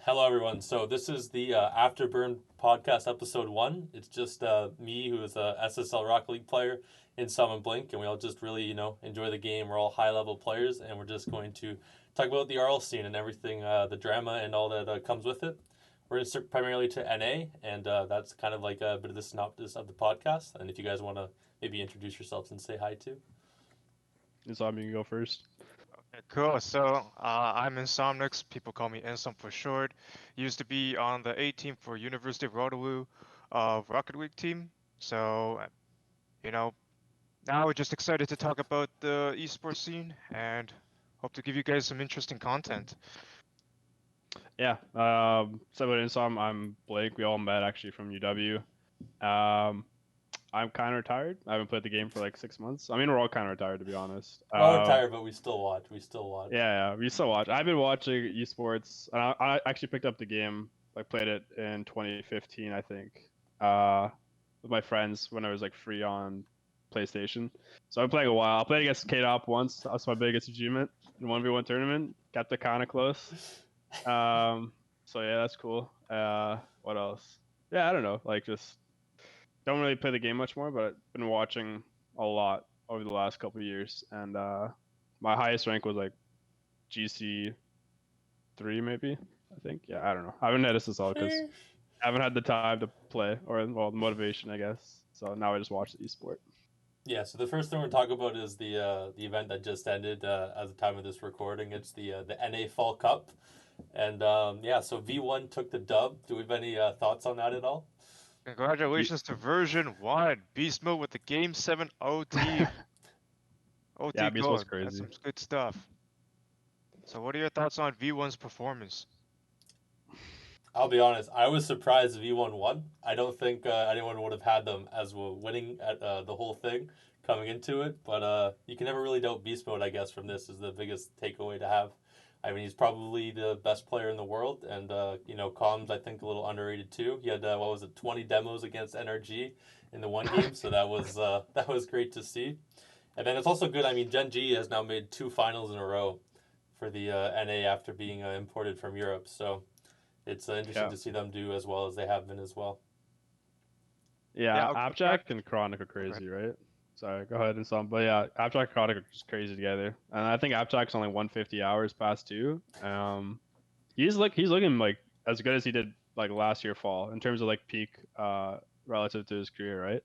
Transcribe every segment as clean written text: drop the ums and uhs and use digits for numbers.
Hello, everyone. So this is the Afterburn podcast, episode 1. It's just me, who is a SSL Rocket League player in Summon Blink, and we all just really, enjoy the game. We're all high-level players, and we're just going to talk about the RL scene and everything, the drama and all that comes with it. We're going to stick primarily to NA, and that's kind of like a bit of the synopsis of the podcast. And if you guys want to maybe introduce yourselves and say hi too. Insomnix, you can go first. Okay, cool. So I'm Insomnix. People call me Insom for short. Used to be on the A team for University of Rotterdamn Rocket League team. So, you know, now we're just excited to talk about the esports scene and hope to give you guys some interesting content. Yeah. So about Insom, I'm Blake. We all met actually from UW. I'm kind of retired. I haven't played the game for like 6 months. I mean, we're all kind of retired to be honest. We're all retired, but we still watch. Yeah, we still watch. I've been watching esports, and I actually picked up the game. I played it in 2015, I think, with my friends when I was like free on PlayStation. So I've been playing a while. I played against K-Top once. That's my biggest achievement in 1v1 tournament. Kept it kind of close. So yeah, that's cool. What else? Yeah, I don't know. Like, just don't really play the game much more, but I've been watching a lot over the last couple of years, and my highest rank was like GC 3, maybe. I think. Yeah, I don't know. I haven't had SSL because I haven't had the time to play, or well, the motivation, I guess. So now I just watch the esport. Yeah, so the first thing we're talking about is the event that just ended at the time of this recording. It's the NA Fall Cup, and so V1 took the dub. Do we have any thoughts on that at all? Congratulations to version 1, Beast Mode with the Game 7 OT. OT Yeah, Beast was gold. That's crazy. some good stuff. So what are your thoughts on V1's performance? I'll be honest, I was surprised V1 won. I don't think anyone would have had them as winning at the whole thing coming into it, but you can never really doubt Beast Mode, I guess, from this is the biggest takeaway to have. I mean, he's probably the best player in the world, and, Comms, I think, a little underrated too. He had, 20 demos against NRG in the one game, so that was great to see. And then it's also good, I mean, Gen G has now made 2 finals in a row for the NA after being imported from Europe, so it's interesting to see them do as well as they have been as well. Yeah, Abjack and Chronic are crazy, right? Sorry, go ahead and some. But yeah, Abjack and Chronic are just crazy together. And I think Abjack's only 150 hours past 2. He's looking like as good as he did like last year fall in terms of like peak relative to his career, right?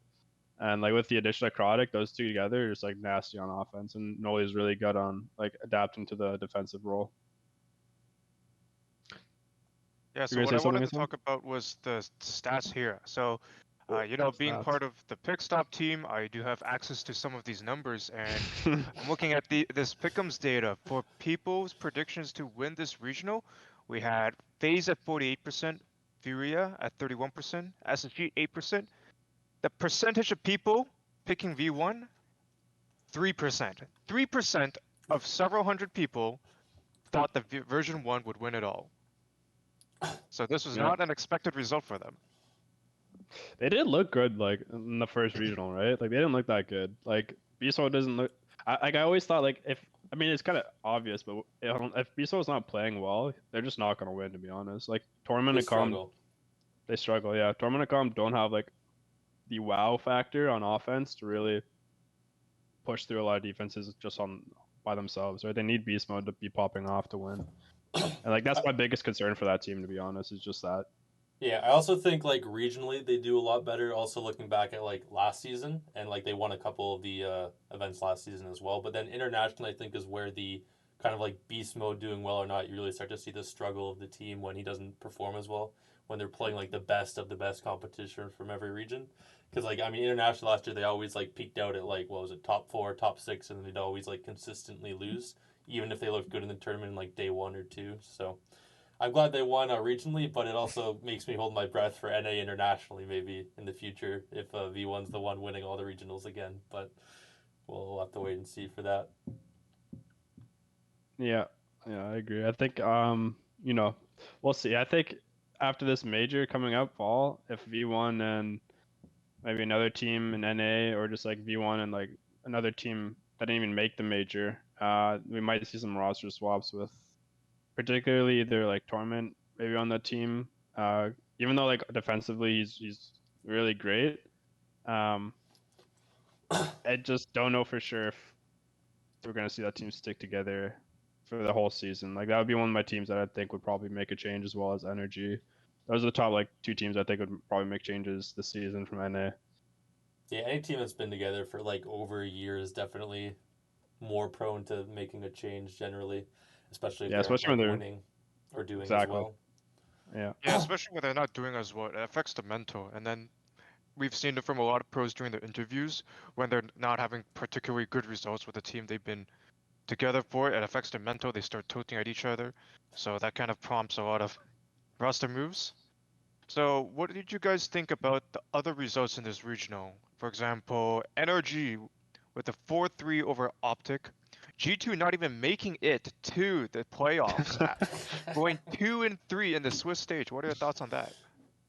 And like with the addition of Chronic, those two together are just like nasty on offense, and Noli's really good on like adapting to the defensive role. Yeah, so what I wanted to talk about was the stats here. So, being part of the Pickstop team, I do have access to some of these numbers, and I'm looking at this Pick'ems data for people's predictions to win this regional. We had FaZe at 48%, Furia at 31%, SSG 8%. The percentage of people picking V1, 3%. 3% of several hundred people thought that version 1 would win it all. So this was not an expected result for them. They did look good, like in the first regional, right? Like they didn't look that good. Like Beastmo doesn't look. I always thought like it's kind of obvious, but if Beastmo's not playing well, they're just not gonna win. To be honest, like Torment and Calm, they struggle. Yeah, Torment and Calm don't have like the wow factor on offense to really push through a lot of defenses just by themselves, right? They need Beast Mode to be popping off to win. And like that's my biggest concern for that team, to be honest, is just that. Yeah, I also think like regionally they do a lot better. Also looking back at like last season, and like they won a couple of the events last season as well. But then internationally, I think is where the kind of like beast mode doing well or not, you really start to see the struggle of the team when he doesn't perform as well, when they're playing like the best of the best competition from every region. Because like I mean, international last year they always like peaked out at like what was it, top 4, top 6, and they'd always like consistently lose, even if they looked good in the tournament in like day 1 or 2. So I'm glad they won regionally, but it also makes me hold my breath for NA internationally maybe in the future if V1's the one winning all the regionals again. But we'll have to wait and see for that. Yeah, I agree. I think we'll see. I think after this major coming up fall, if V1 and maybe another team in NA or just like V1 and like another team that didn't even make the major, we might see some roster swaps with particularly either like Torment maybe on that team. Even though like defensively he's really great. I just don't know for sure if we're gonna see that team stick together for the whole season. Like that would be one of my teams that I think would probably make a change, as well as Energy. Those are the top like 2 teams I think would probably make changes this season from NA. Yeah, any team that's been together for like over a year is definitely more prone to making a change generally, especially if they're especially when like they're winning or doing exactly. as well. Yeah. Yeah, especially when they're not doing as well. It affects the mental. And then we've seen it from a lot of pros during their interviews when they're not having particularly good results with the team they've been together for. It affects their mental. They start tilting at each other. So that kind of prompts a lot of roster moves. So what did you guys think about the other results in this regional? For example, NRG with the 4-3 over Optic. G2 not even making it to the playoffs, going 2-3 in the Swiss stage. What are your thoughts on that?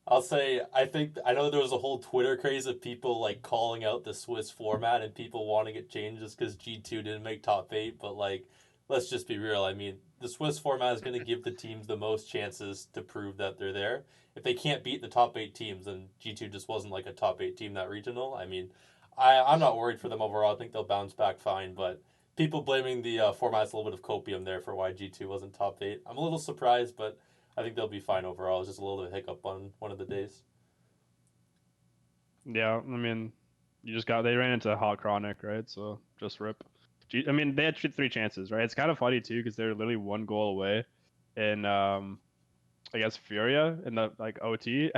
I'll say I know there was a whole Twitter craze of people like calling out the Swiss format and people wanting it changed just because G2 didn't make top 8, but like let's just be real. I mean, the Swiss format is going to give the teams the most chances to prove that they're there. If they can't beat the top 8 teams, then G2 just wasn't like a top 8 team that regional. I mean, I'm not worried for them overall. I think they'll bounce back fine, but people blaming the format's a little bit of copium there for why G2 wasn't top 8. I'm a little surprised, but I think they'll be fine overall. It's just a little bit of hiccup on one of the days. Yeah, I mean, they ran into Hot Chronic, right? So just rip. I mean, they had 3 chances, right? It's kind of funny too because they're literally 1 goal away, in I guess Furia in the like OT.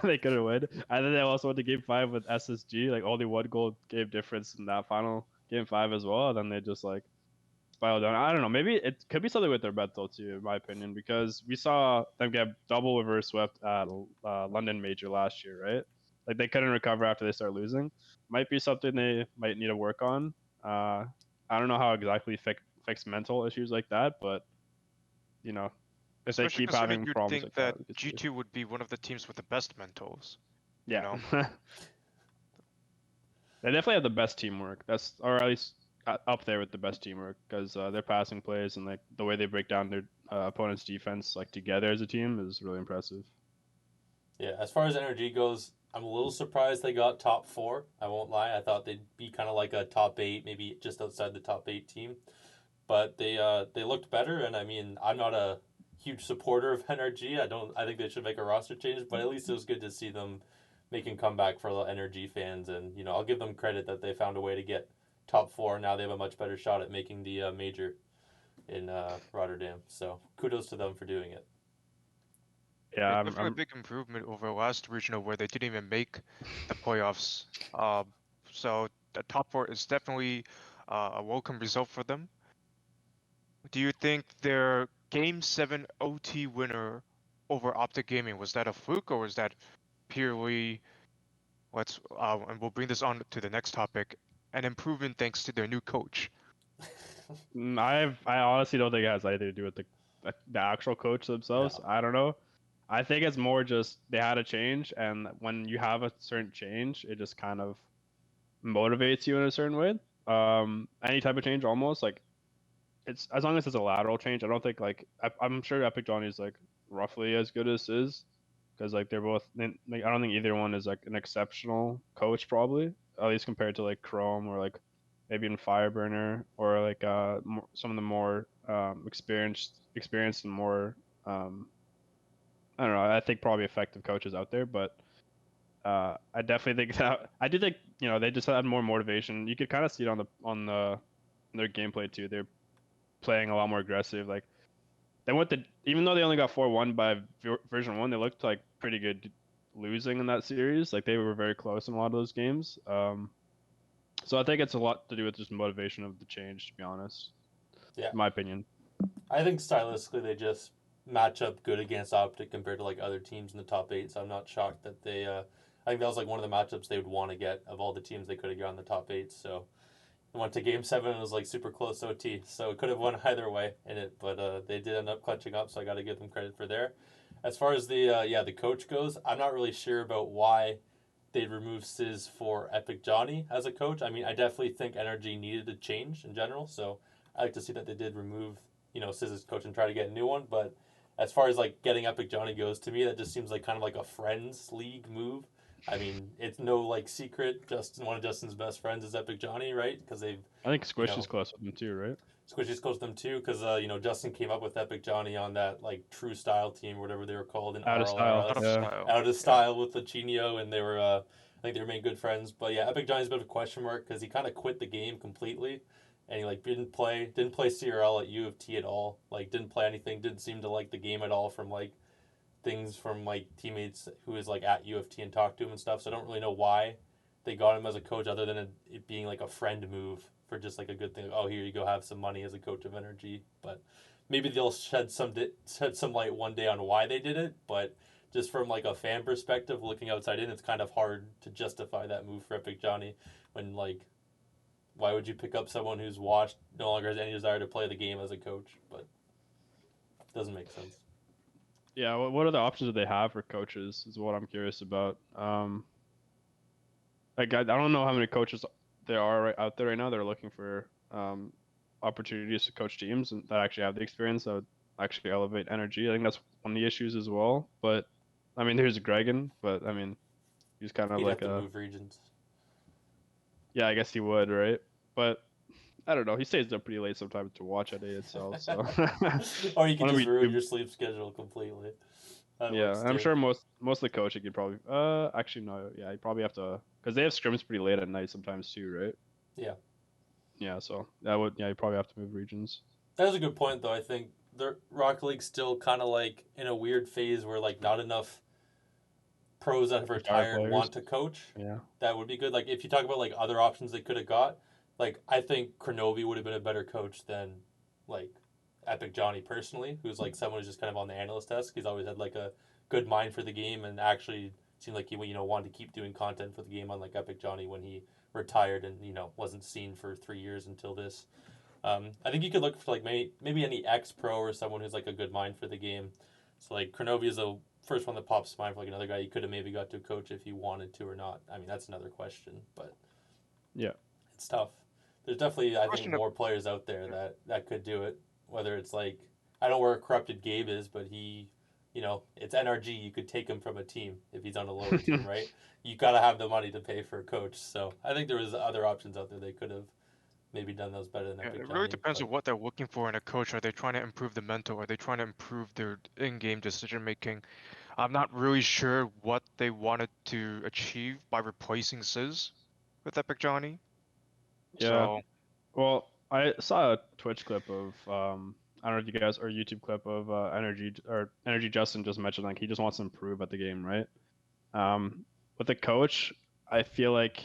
They couldn't win, and then they also went to Game 5 with SSG. Like only 1 goal game difference in that final Game 5 as well. And then they just like spiraled down. I don't know. Maybe it could be something with their mental too, in my opinion, because we saw them get double reverse swept at London Major last year, right? Like they couldn't recover after they start losing. Might be something they might need to work on. I don't know how exactly fix mental issues like that, but you know, if they Especially keep considering having you'd problems think like that that, G2 would be one of the teams with the best mentals. You yeah. know? They definitely have the best teamwork. That's, or at least up there with the best teamwork, because their passing plays and like the way they break down their opponent's defense like together as a team is really impressive. Yeah, as far as NRG goes, I'm a little surprised they got top 4. I won't lie. I thought they'd be kind of like a top 8, maybe just outside the top 8 team. But they looked better, and I mean, I'm not a huge supporter of NRG. I think they should make a roster change, but at least it was good to see them making comeback for the NRG fans, and you know, I'll give them credit that they found a way to get top 4. Now they have a much better shot at making the major in Rotterdam. So kudos to them for doing it. Yeah, It's definitely a big improvement over last regional where they didn't even make the playoffs. So the top 4 is definitely a welcome result for them. Do you think their Game 7 OT winner over Optic Gaming, was that a fluke or was that purely, and we'll bring this on to the next topic, an improvement thanks to their new coach? I honestly don't think it has anything to do with the actual coach themselves. No. I don't know. I think it's more just they had a change, and when you have a certain change, it just kind of motivates you in a certain way. Any type of change, almost like it's as long as it's a lateral change. I don't think like I'm sure Epic Johnny's like roughly as good as is, because like they're both like I don't think either one is like an exceptional coach, probably, at least compared to like Chrome or like maybe in Fireburner or like some of the more experienced and more I don't know. I think probably effective coaches out there, but I definitely think that I do think they just had more motivation. You could kind of see it on their gameplay too. They're playing a lot more aggressive. Like they went to, even though they only got 4-1 by version 1, they looked like pretty good losing in that series. Like they were very close in a lot of those games. So I think it's a lot to do with just motivation of the change, to be honest. Yeah, in my opinion. I think stylistically they just match up good against Optic compared to like other teams in the top 8. So I'm not shocked that they. I think that was like one of the matchups they would want to get of all the teams they could have got in the top 8. So it went to Game 7 and it was like super close OT. So it could have won either way in it, but they did end up clutching up. So I got to give them credit for there. As far as the coach goes, I'm not really sure about why they'd remove Sizz for Epic Johnny as a coach. I mean, I definitely think NRG needed a change in general. So I like to see that they did remove Sizz's coach and try to get a new one, but as far as like getting Epic Johnny goes, to me that just seems like kind of like a friends league move. I mean, it's no like secret. One of Justin's best friends is Epic Johnny, right? Because I think Squish is close with him too, right? Squishy's close to them too, because Justin came up with Epic Johnny on that like True Style team, or whatever they were called in Out of style, RLRS. Out of style with Lachinio, and they were I think they remained good friends. But yeah, Epic Johnny's a bit of a question mark because he kind of quit the game completely, and he like didn't play CRL at U of T at all. Like didn't play anything, didn't seem to like the game at all from like things from like teammates who was like at U of T and talked to him and stuff. So I don't really know why they got him as a coach other than it being like a friend move for just like a good thing. Oh, here you go, have some money as a coach of energy. But maybe they'll shed some light one day on why they did it. But just from like a fan perspective, looking outside in, it's kind of hard to justify that move for Epic Johnny when like, why would you pick up someone who's washed, no longer has any desire to play the game as a coach? But it doesn't make sense. Yeah, what other options do they have for coaches is what I'm curious about. Like I don't know how many coaches there are out there right now that are looking for opportunities to coach teams and that actually have the experience that would actually elevate energy. I think that's one of the issues as well. But I mean, there's Gregan, but I mean, he's kind of He'd like have to move regions. Yeah, I guess he would, right? But I don't know. He stays up pretty late sometimes to watch at itself. So. Or you can just ruin your sleep schedule completely. Yeah, I'm sure most of the coaching could probably. Actually no. Yeah, you probably have to because they have scrims pretty late at night sometimes too, right? Yeah. Yeah, so that would you probably have to move regions. That is a good point though. I think the Rocket League's still kind of like in a weird phase where like not enough pros that have retired want to coach. Yeah. That would be good. Like if you talk about like other options they could have got, like I think Kronovi would have been a better coach than like Epic Johnny personally, who's like someone who's just kind of on the analyst desk. He's always had like a good mind for the game and actually seemed like he wanted to keep doing content for the game, unlike Epic Johnny when he retired and wasn't seen for 3 years until this. I think you could look for like maybe any ex pro or someone who's like a good mind for the game. So like Kronovi is the first one that pops to mind for like another guy you could have maybe got to coach if you wanted to or not. I mean that's another question, but yeah, it's tough. There's definitely I think more players out there that could do it. Whether it's like I don't know where Corrupted Gabe is, but he, it's NRG. You could take him from a team if he's on a lower team, right? You got to have the money to pay for a coach. So I think there was other options out there they could have maybe done those better than Epic It really depends on what they're looking for in a coach. Are they trying to improve the mental? Are they trying to improve their in-game decision making? I'm not really sure what they wanted to achieve by replacing Sizz with Epic Johnny. Yeah. So, well, I saw a Twitch clip of I don't know if you guys or YouTube clip of Energy Justin just mentioned like he just wants to improve at the game, right? With a coach, I feel like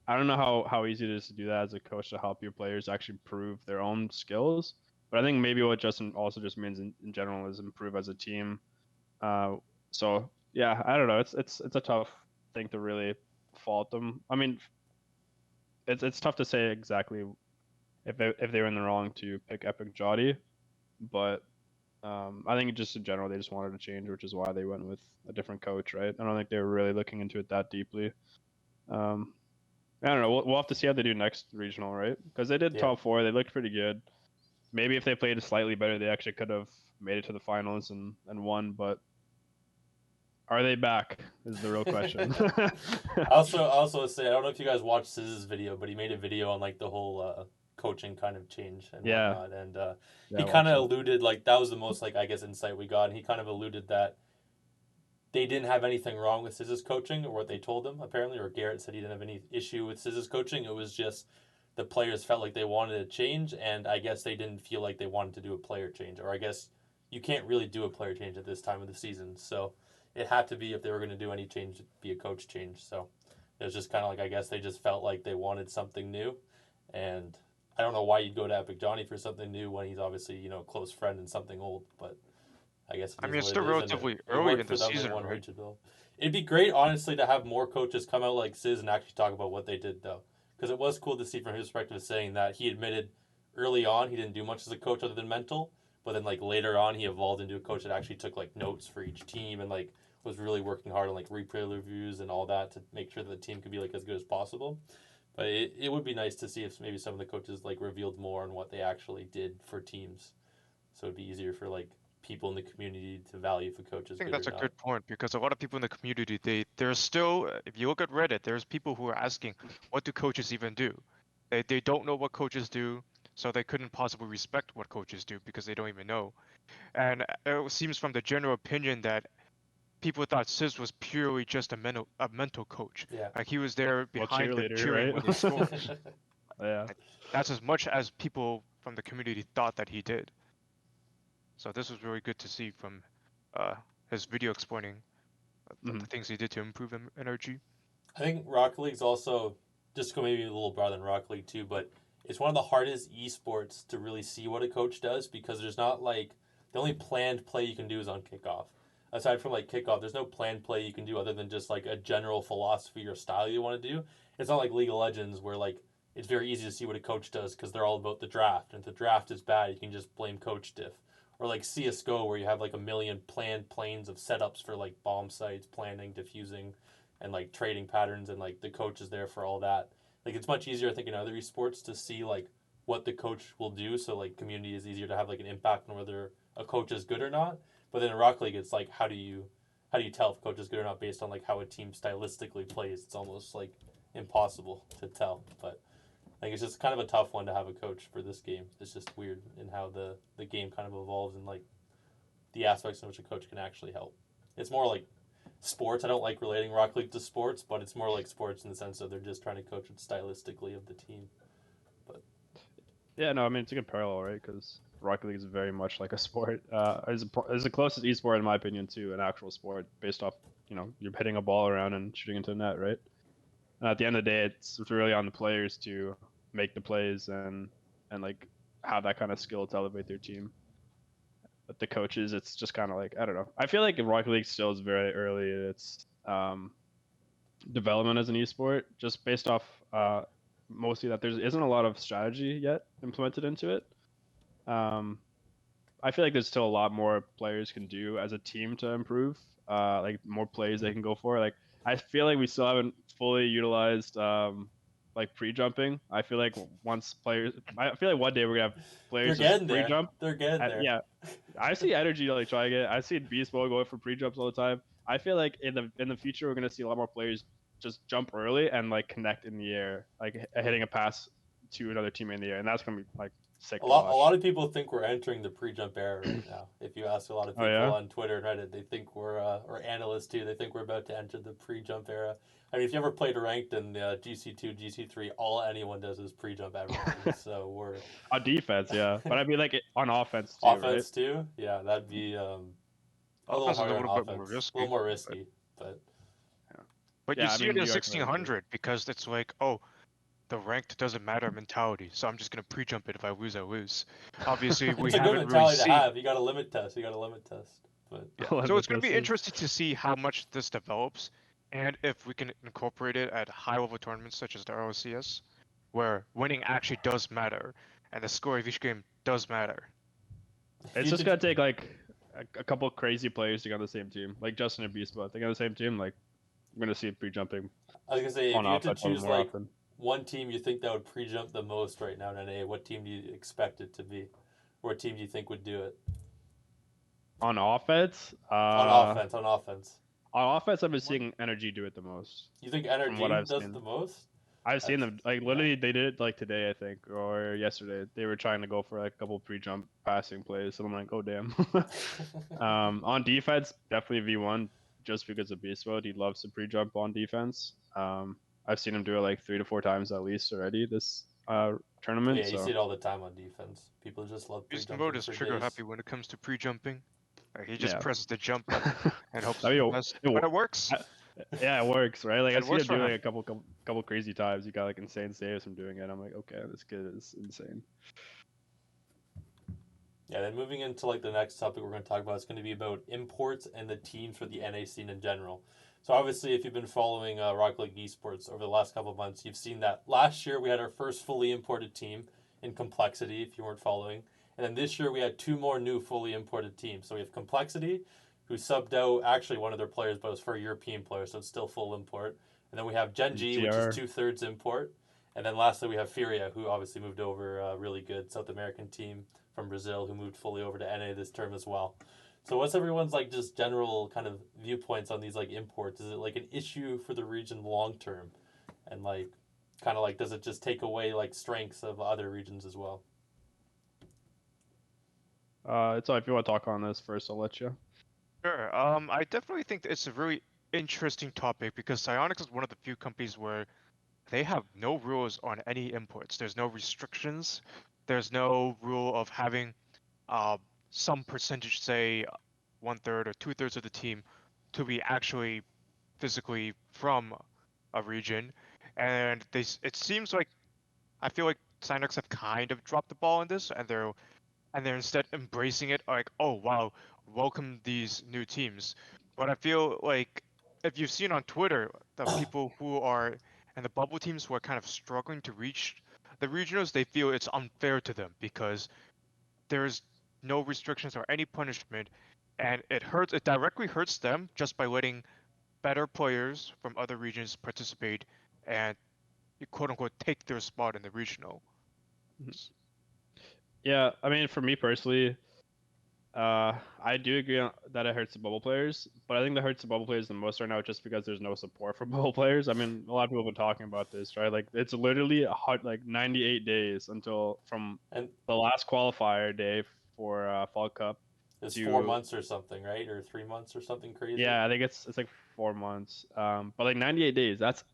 I don't know how easy it is to do that as a coach to help your players actually improve their own skills. But I think maybe what Justin also just means in general is improve as a team. So yeah, I don't know. It's a tough thing to really fault them. I mean, it's tough to say exactly if they were in the wrong to pick Epic Johnny, but I think just in general they just wanted to change, which is why they went with a different coach, right? I don't think they were really looking into it that deeply. I don't know. We'll have to see how they do next regional, right? Because they did top 4. They looked pretty good. Maybe if they played slightly better, they actually could have made it to the finals and won. But are they back? Is the real question. also say I don't know if you guys watched Sizz's video, but he made a video on like the whole coaching kind of change and whatnot, and he kind of alluded like that was the most like I guess insight we got, and he kind of alluded that they didn't have anything wrong with Sizz's coaching or what they told him apparently, or Garrett said he didn't have any issue with Sizz's coaching. It was just the players felt like they wanted to change, and I guess they didn't feel like they wanted to do a player change, or I guess you can't really do a player change at this time of the season, so it had to be if they were going to do any change, it'd be a coach change. So it was just kind of like I guess they just felt like they wanted something new, and I don't know why you'd go to Epic Johnny for something new when he's obviously a close friend and something old, but I guess it's still relatively early in the season, right? It'd be great, honestly, to have more coaches come out like Sizz and actually talk about what they did, though, because it was cool to see from his perspective saying that he admitted early on he didn't do much as a coach other than mental, but then like later on he evolved into a coach that actually took like notes for each team and like was really working hard on like replay reviews and all that to make sure that the team could be like as good as possible. But it would be nice to see if maybe some of the coaches like revealed more on what they actually did for teams, so it'd be easier for like people in the community to value if a coach is I think good that's or a not. good point because a lot of people in the community, there's still, if you look at Reddit, there's people who are asking, what do coaches even do? They don't know what coaches do, so they couldn't possibly respect what coaches do because they don't even know. And it seems from the general opinion that people thought Sis was purely just a mental coach. Yeah. Like he was there Well, behind them cheerleader, cheering right? when they scored. Yeah. That's as much as people from the community thought that he did. So this was really good to see from his video explaining the things he did to improve energy. I think Rocket League's also, just go maybe a little broader than Rocket League too, but it's one of the hardest esports to really see what a coach does because there's not like, the only planned play you can do is on kickoff. Aside from like kickoff, there's no planned play you can do other than just like a general philosophy or style you want to do. It's not like League of Legends where like it's very easy to see what a coach does because they're all about the draft. And if the draft is bad, you can just blame coach diff. Or like CSGO where you have like a million planned planes of setups for like bomb sites, planning, diffusing, and like trading patterns, and like the coach is there for all that. Like it's much easier, I think, in other esports to see like what the coach will do. So like community is easier to have like an impact on whether a coach is good or not. But then in Rocket League, it's like how do you tell if a coach is good or not based on like how a team stylistically plays? It's almost like impossible to tell. But like it's just kind of a tough one to have a coach for this game. It's just weird in how the game kind of evolves and like the aspects in which a coach can actually help. It's more like sports. I don't like relating Rocket League to sports, but it's more like sports in the sense that they're just trying to coach it stylistically of the team. But yeah, no, I mean it's a good parallel, right? Because Rocket League is very much like a sport. Is the closest esport in my opinion to an actual sport, based off you're hitting a ball around and shooting into the net, right? And at the end of the day, it's really on the players to make the plays and like have that kind of skill to elevate their team. But the coaches, it's just kind of like, I don't know. I feel like Rocket League still is very early in its development as an esport, just based off mostly that there isn't a lot of strategy yet implemented into it. I feel like there's still a lot more players can do as a team to improve, like more plays they can go for. Like I feel like we still haven't fully utilized like pre-jumping. I feel like I feel like one day we're gonna have players just pre-jump. They're getting there. Yeah, I see energy like trying it. I see Beast Mode going for pre-jumps all the time. I feel like in the future we're gonna see a lot more players just jump early and like connect in the air, like hitting a pass to another teammate in the air, and that's gonna be like sick. A lot of people think we're entering the pre-jump era right now. If you ask a lot of people on Twitter and Reddit, they think we're or analysts too. They think we're about to enter the pre-jump era. I mean, if you ever played ranked in GC2, GC3, all anyone does is pre-jump everything. So we're on defense, yeah. But I mean, like on offense too. Offense right? too, yeah. That'd be a little harder on offense. A little more risky, but. But you see it in 1600 because it's like, oh, the ranked doesn't matter mentality, so I'm just gonna pre-jump it. If I lose, I lose. Obviously, we haven't really seen. It's a good mentality to have. You got a limit test. But yeah. So it's gonna be interesting to see how much this develops, and if we can incorporate it at high-level tournaments such as the ROCS, where winning actually does matter, and the score of each game does matter. It's just gonna take like a couple of crazy players to get on the same team, like Justin and Beast, but they got the same team. Like we're gonna see pre-jumping. I was gonna say, if you had to choose like one team you think that would pre-jump the most right now in NA, what team do you expect it to be? Or what team do you think would do it? On offense? On offense. On offense, I've been seeing Energy do it the most. You think Energy does it the most? I've seen them, like literally they did it like today, I think, or yesterday. They were trying to go for like a couple pre-jump passing plays, so I'm like, oh damn. On defense, definitely V1, just because of Beast Mode. He loves to pre-jump on defense. I've seen him do it like 3 to 4 times at least already this tournament. Yeah, you see it all the time on defense. People just love pre-jumping. Beast Mode is trigger happy when it comes to pre-jumping. He just presses the jump button and hopes but it works. Yeah, it works, right? Like I've seen him do like a couple crazy times. He got like insane saves from doing it. I'm like, okay, this kid is insane. Yeah, then moving into like the next topic we're going to talk about is going to be about imports and the teams for the NA scene in general. So obviously, if you've been following Rocket League esports over the last couple of months, you've seen that last year we had our first fully imported team in Complexity, if you weren't following. And then this year we had 2 more new fully imported teams. So we have Complexity, who subbed out actually one of their players, but it was for a European player, so it's still full import. And then we have Genji, which is 2/3 import. And then lastly, we have Furia, who obviously moved over, a really good South American team from Brazil who moved fully over to NA this term as well. So what's everyone's like just general kind of viewpoints on these like imports? Is it like an issue for the region long term, and like kind of like does it just take away like strengths of other regions as well? So if you want to talk on this first, I'll let you. Sure. I definitely think that it's a really interesting topic because Psyonix is one of the few companies where they have no rules on any imports. There's no restrictions. There's no rule of having uh, some percentage, say 1/3 or 2/3 of the team, to be actually physically from a region. And it seems like I feel like Psyonix have kind of dropped the ball on this, and they're instead embracing it like, oh wow, welcome these new teams. But I feel like if you've seen on Twitter the people who are and the bubble teams who are kind of struggling to reach the regionals, they feel it's unfair to them because there's no restrictions or any punishment, and it directly hurts them just by letting better players from other regions participate and quote unquote take their spot in the regional. Yeah, I mean, for me personally, I do agree that it hurts the bubble players, but I think that hurts the bubble players the most right now just because there's no support for bubble players. I mean, a lot of people have been talking about this, right? Like, it's literally like 98 days until from the last qualifier day for Fall Cup. It's 4 months or something, right? Or 3 months or something crazy. Yeah, I think it's like 4 months. But like 98 days, that's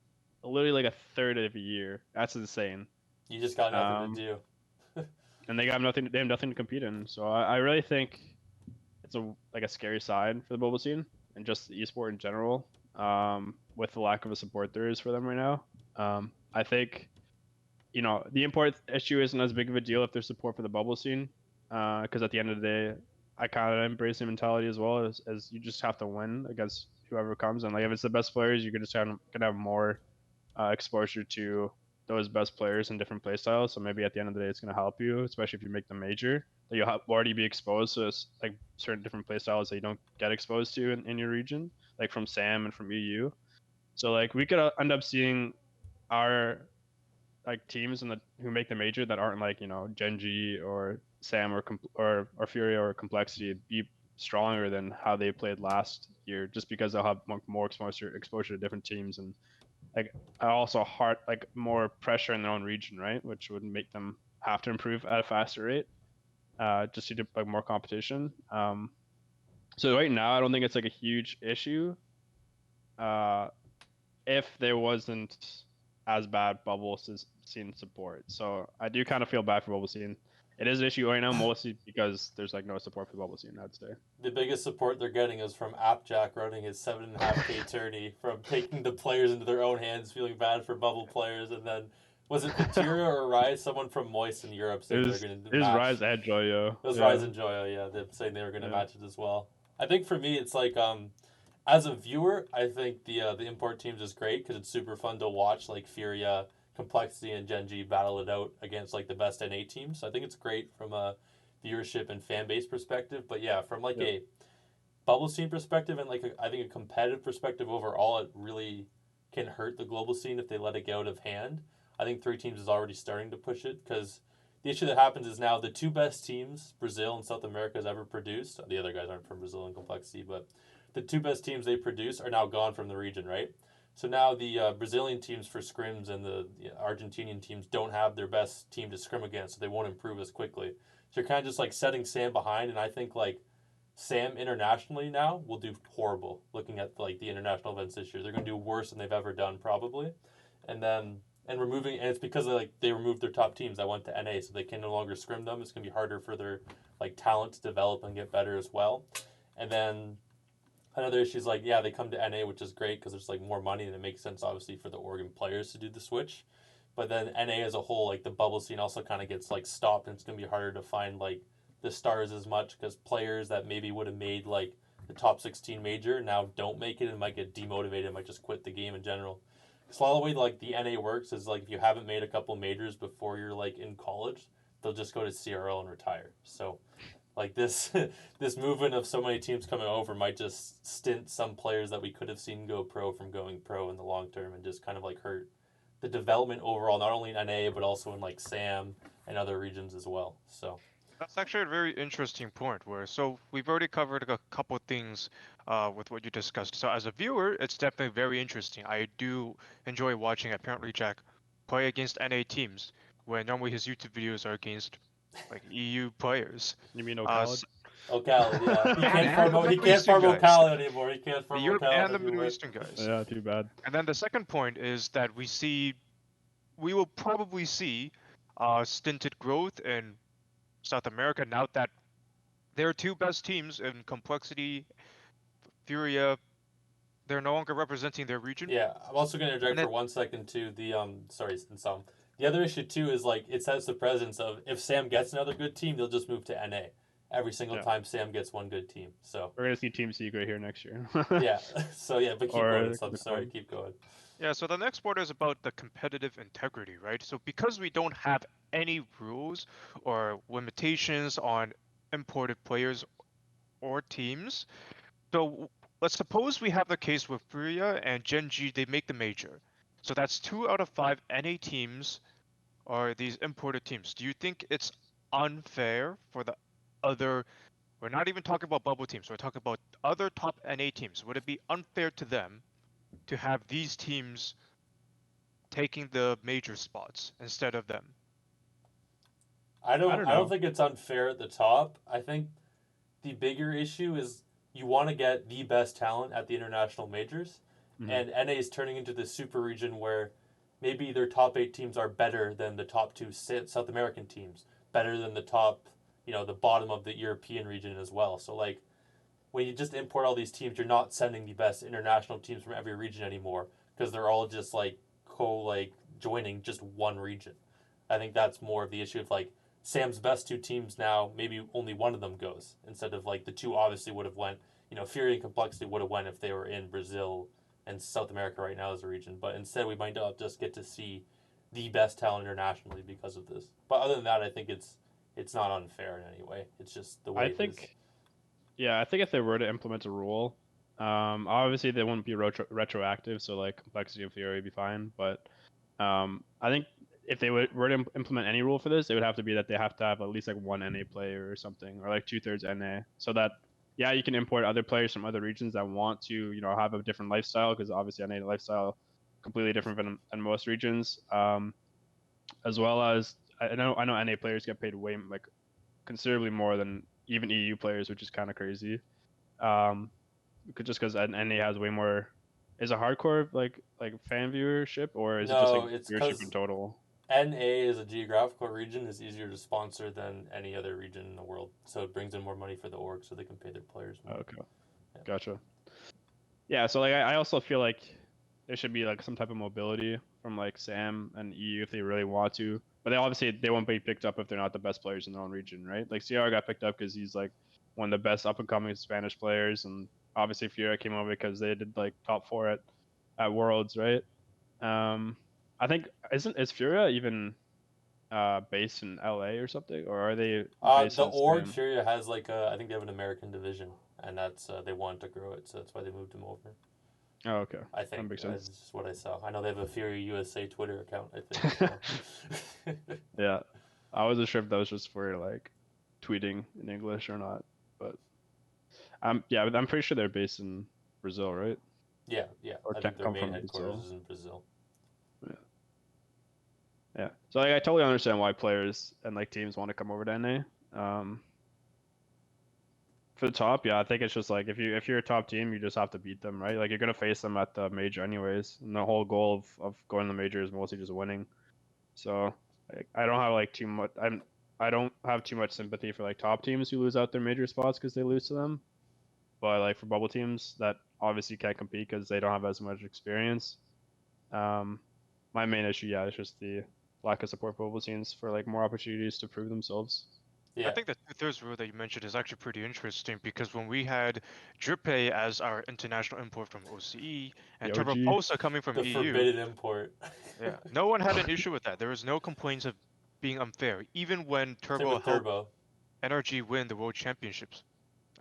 literally like a third of a year. That's insane. You just got nothing to do. And they have nothing to compete in. So I really think it's a scary side for the mobile scene and just the esport in general, with the lack of a support there is for them right now. I think, the import issue isn't as big of a deal if there's support for the bubble scene, because at the end of the day, I kind of embrace the mentality as well as you just have to win against whoever comes, and like if it's the best players, you're just gonna have more exposure to those best players in different playstyles. So maybe at the end of the day, it's going to help you, especially if you make the major. That you'll already be exposed to like certain different playstyles that you don't get exposed to in your region, like from Sam and from EU. So like we could end up seeing our like teams who make the major that aren't like Genji or Sam or Fury or Complexity be stronger than how they played last year, just because they'll have more exposure to different teams and like also more pressure in their own region, right? Which would make them have to improve at a faster rate, just due to like more competition. So right now, I don't think it's like a huge issue. If there wasn't as bad bubble scene support, so I do kind of feel bad for bubble scene. It is an issue right now, mostly because there's like no support for the bubble scene, I'd say. The biggest support they're getting is from Appjack running his 7.5K tourney, from taking the players into their own hands, feeling bad for bubble players, and then was it Vatira or Rise? Someone from Moist in Europe saying they're going to match. It was Rise and Joyo. It was Rise and Joyo, yeah. They're saying they were going to match it as well. I think for me, it's like as a viewer, I think the import teams is great because it's super fun to watch, like Furia, Complexity, and Genji battle it out against like the best NA teams. So I think it's great from a viewership and fan base perspective. But yeah, from like a bubble scene perspective and like I think a competitive perspective overall, it really can hurt the global scene if they let it get out of hand. I think 3 teams is already starting to push it because the issue that happens is now the 2 best teams Brazil and South America has ever produced. The other guys aren't from Brazil and Complexity, but the 2 best teams they produce are now gone from the region, right? So now the Brazilian teams for scrims and the Argentinian teams don't have their best team to scrim against, so they won't improve as quickly. So you're kind of just like setting Sam behind, and I think like Sam internationally now will do horrible. Looking at like the international events this year, they're going to do worse than they've ever done probably, and it's because they removed their top teams that went to NA, so they can no longer scrim them. It's going to be harder for their like talent to develop and get better as well, and then. Another issue is like, yeah, they come to NA, which is great because there's like more money and it makes sense obviously for the Oregon players to do the switch. But then NA as a whole, like the bubble scene also kind of gets like stopped and it's going to be harder to find like the stars as much because players that maybe would have made like the top 16 major now don't make it and might get demotivated and might just quit the game in general. Because a lot of the way like the NA works is like if you haven't made a couple majors before you're like in college, they'll just go to CRL and retire. So like this movement of so many teams coming over might just stint some players that we could have seen go pro from going pro in the long term and just kind of like hurt the development overall, not only in NA but also in like SAM and other regions as well. So That's actually a very interesting point. So we've already covered a couple things with what you discussed. So as a viewer, it's definitely very interesting. I do enjoy watching apparently Jack play against NA teams when normally his YouTube videos are against like EU players. You mean Uh, Ocalid? s- Ocalid, yeah. He can't and farm. the He Middle can't Eastern farm guys, Ocalid anymore. He can't the farm Europe Ocalid and the Middle anymore. Eastern guys. Yeah, too bad. And then the second point is that we will probably see stinted growth in South America now that their two best teams in complexity, Furia, they're no longer representing their region. Yeah, I'm also going to And interject then for 1 second too. Sorry, some. The other issue too is like it sets the presence of if Sam gets another good team, they'll just move to NA every single Yeah. time Sam gets one good team. So we're gonna see Team Secret here next year. yeah, so yeah, but keep Or going. I'm sorry, keep going. yeah, so the next part is about the competitive integrity, right? So because we don't have any rules or limitations on imported players or teams, so let's suppose we have the case with Furia and Gen G, they make the major. So that's 2 out of 5 NA teams are these imported teams. Do you think it's unfair for the other? We're not even talking about bubble teams. We're talking about other top NA teams. Would it be unfair to them to have these teams taking the major spots instead of them? I don't I don't know. think it's unfair at the top. I think the bigger issue is you want to get the best talent at the international majors, and NA is turning into this super region where maybe their top 8 teams are better than the top 2 South American teams, better than the top, the bottom of the European region as well. So like when you just import all these teams, you're not sending the best international teams from every region anymore because they're all just like joining just one region. I think that's more of the issue of like Sam's best 2 teams now, maybe only one of them goes instead of like the 2 obviously would have went. Fury and Complexity would have went if they were in Brazil and South America right now as a region. But instead, we might not just get to see the best talent internationally because of this. But other than that, I think it's not unfair in any way. It's just the way I think, yeah, I think if they were to implement a rule, obviously they wouldn't be retroactive, so like Complexity and Fury would be fine. But I think if they were to implement any rule for this, it would have to be that they have to have at least like one NA player or something, or like 2/3 NA, so that yeah, you can import other players from other regions that want to have a different lifestyle, because obviously NA lifestyle completely different than most regions. As well as I know NA players get paid way like considerably more than even EU players, which is kind of crazy. Just because NA has way more. Is it hardcore like fan viewership, or is it just like no, it's viewership because in total? NA as a geographical region is easier to sponsor than any other region in the world, so it brings in more money for the org, so they can pay their players more. Okay, gotcha. Yeah, so like I also feel like there should be like some type of mobility from like Sam and EU if they really want to, but they won't be picked up if they're not the best players in their own region, right? Like CR got picked up because he's like one of the best up and coming Spanish players, and obviously Furia came over because they did like top 4 at Worlds, right? I think is Furia even based in LA or something, or are they based The in org Spain? Furia has like I think they have an American division, and that's they wanted to grow it, so that's why they moved him over. Oh, okay. I That think makes that's sense. just what I saw. I know they have a Fury USA Twitter account. I think. So. Yeah, I wasn't sure if that was just for like tweeting in English or not, but but I'm pretty sure they're based in Brazil, right? Yeah. Or I can't think their come main from headquarters Brazil. is in Brazil. Yeah. So like, I totally understand why players and like teams want to come over to NA. For the top, yeah, I think it's just like if you're a top team, you just have to beat them, right? Like you're gonna face them at the major anyways, and the whole goal of going to the major is mostly just winning. So like, I don't have like too much. I don't have too much sympathy for like top teams who lose out their major spots because they lose to them. But like for bubble teams that obviously can't compete because they don't have as much experience. My main issue, yeah, is just the lack of support for bubble teams for like more opportunities to prove themselves. I Yeah. think the 2/3 rule that you mentioned is actually pretty interesting because when we had Drippay as our international import from OCE and The OG. Turboposa coming from The EU, forbidden import. yeah, no one had an issue with that. There was no complaints of being unfair, even when Same Turbo with helped Turbo. NRG win the World Championships.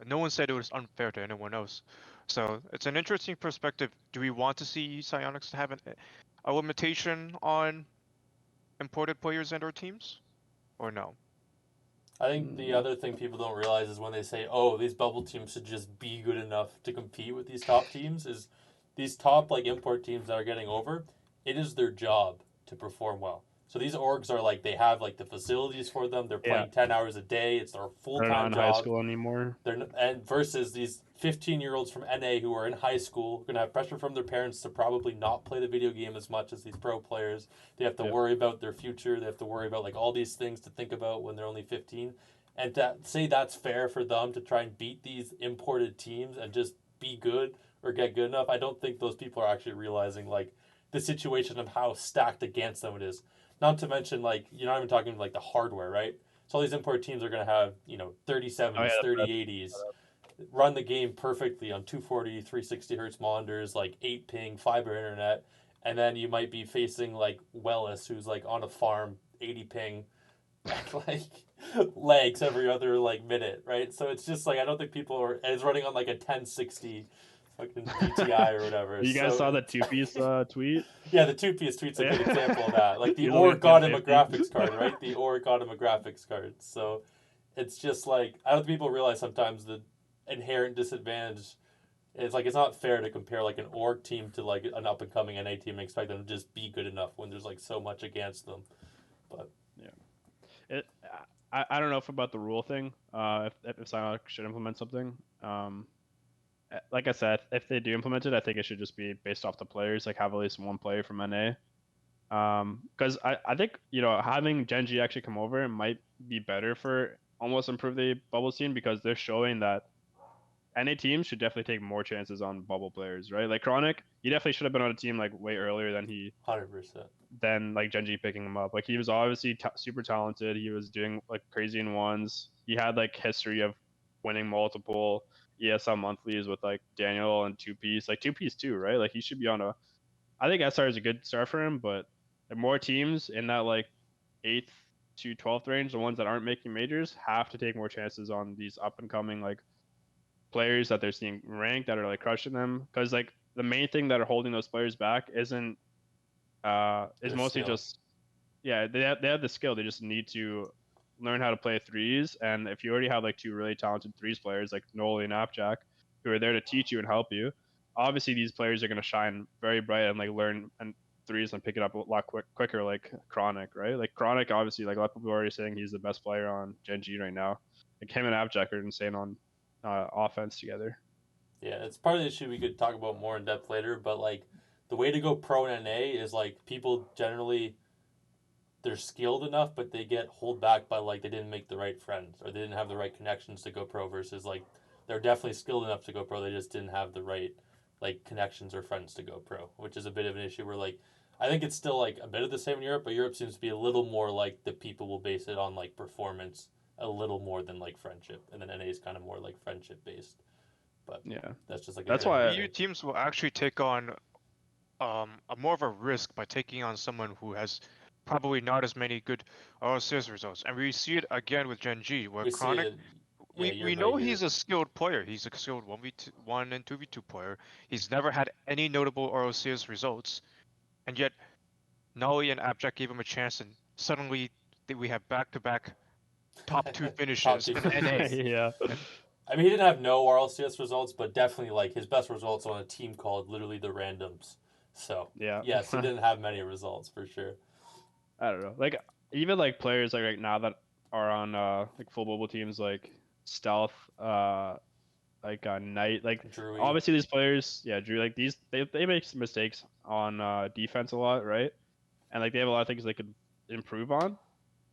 No one said it was unfair to anyone else. So it's an interesting perspective. Do we want to see Psyonix have a limitation on imported players and our teams, or no? I think the other thing people don't realize is when they say, "Oh, these bubble teams should just be good enough to compete with these top teams," is these top like import teams that are getting over. It is their job to perform well. So these orgs are like they have like the facilities for them. They're playing 10 hours a day. It's their full They're not time in job. high school anymore. And versus these 15-year-olds from NA who are in high school, going to have pressure from their parents to probably not play the video game as much as these pro players. They have to worry about their future. They have to worry about like all these things to think about when they're only 15. And to say that's fair for them to try and beat these imported teams and just be good or get good enough, I don't think those people are actually realizing like the situation of how stacked against them it is. Not to mention like you're not even talking like the hardware, right? So all these import teams are going to have, 3070s, 3080s, run the game perfectly on 240, 360 hertz monitors, like 8 ping, fiber internet. And then you might be facing like Wellis, who's like on a farm, 80 ping, like legs every other like minute, right? So it's just like, I don't think people are, and it's running on like a 1060 fucking GTI or whatever. You guys saw the two-piece tweet? Yeah, the two-piece tweet's a good example of that. Like the He's org only got him a 1050. graphics card, right? The org got him a graphics card. So it's just like I don't think people realize sometimes the inherent disadvantage. It's like it's not fair to compare like an org team to like an up and coming NA team and expect them to just be good enough when there's like so much against them. But yeah, I don't know about the rule thing. If Psyonix should implement something. Like I said, if they do implement it, I think it should just be based off the players. Like have at least one player from NA. Because I think having Genji actually come over might be better for almost improve the bubble scene because they're showing that NA teams should definitely take more chances on bubble players, right? Like Chronic, he definitely should have been on a team like way earlier than 100%. Than like Genji picking him up. Like he was obviously super talented. He was doing like crazy in ones. He had like history of winning multiple ESL monthlies with like Daniel and two piece, like two piece too, right? Like he should be on a. I think SR is a good start for him, but the more teams in that like 8th to 12th range, the ones that aren't making majors, have to take more chances on these up and coming like players that they're seeing ranked that are like crushing them. Because like the main thing that are holding those players back isn't is mostly skill. just they have the skill. They just need to learn how to play threes. And if you already have like two really talented threes players like Noli and Appjack who are there to teach you and help you, obviously these players are going to shine very bright and like learn and threes and pick it up a lot quicker like Chronic, right? Like Chronic, obviously, like a lot of people are already saying he's the best player on Gen G right now. Like him and Appjack are insane on offense together. Yeah, it's part of the issue we could talk about more in depth later, but like the way to go pro in NA is like people generally they're skilled enough, but they get hold back by like they didn't make the right friends or they didn't have the right connections to go pro versus like they're definitely skilled enough to go pro, they just didn't have the right like connections or friends to go pro, which is a bit of an issue where like I think it's still like a bit of the same in Europe, but Europe seems to be a little more like the people will base it on like performance a little more than like friendship, and then NA is kind of more like friendship based. But yeah, that's just like that's why EU teams will actually take on a more of a risk by taking on someone who has probably not as many good RLCS results, and we see it again with Gen G, where Chronic. We know he's a skilled player. He's a skilled 1v1 and 2v2 player. He's never had any notable RLCS results, and yet Nolly and Abjack gave him a chance, and suddenly we have back-to-back top 2 finishes in NA. yeah. I mean, he didn't have no RLCS results, but definitely like his best results on a team called literally the Randoms. So yeah, yes, he didn't have many results for sure. I don't know. Like even like players like right now that are on like full mobile teams like Stealth, like Knight, like Drewy. obviously these players, Drew, like these they make some mistakes on defense a lot, right? And like they have a lot of things they could improve on.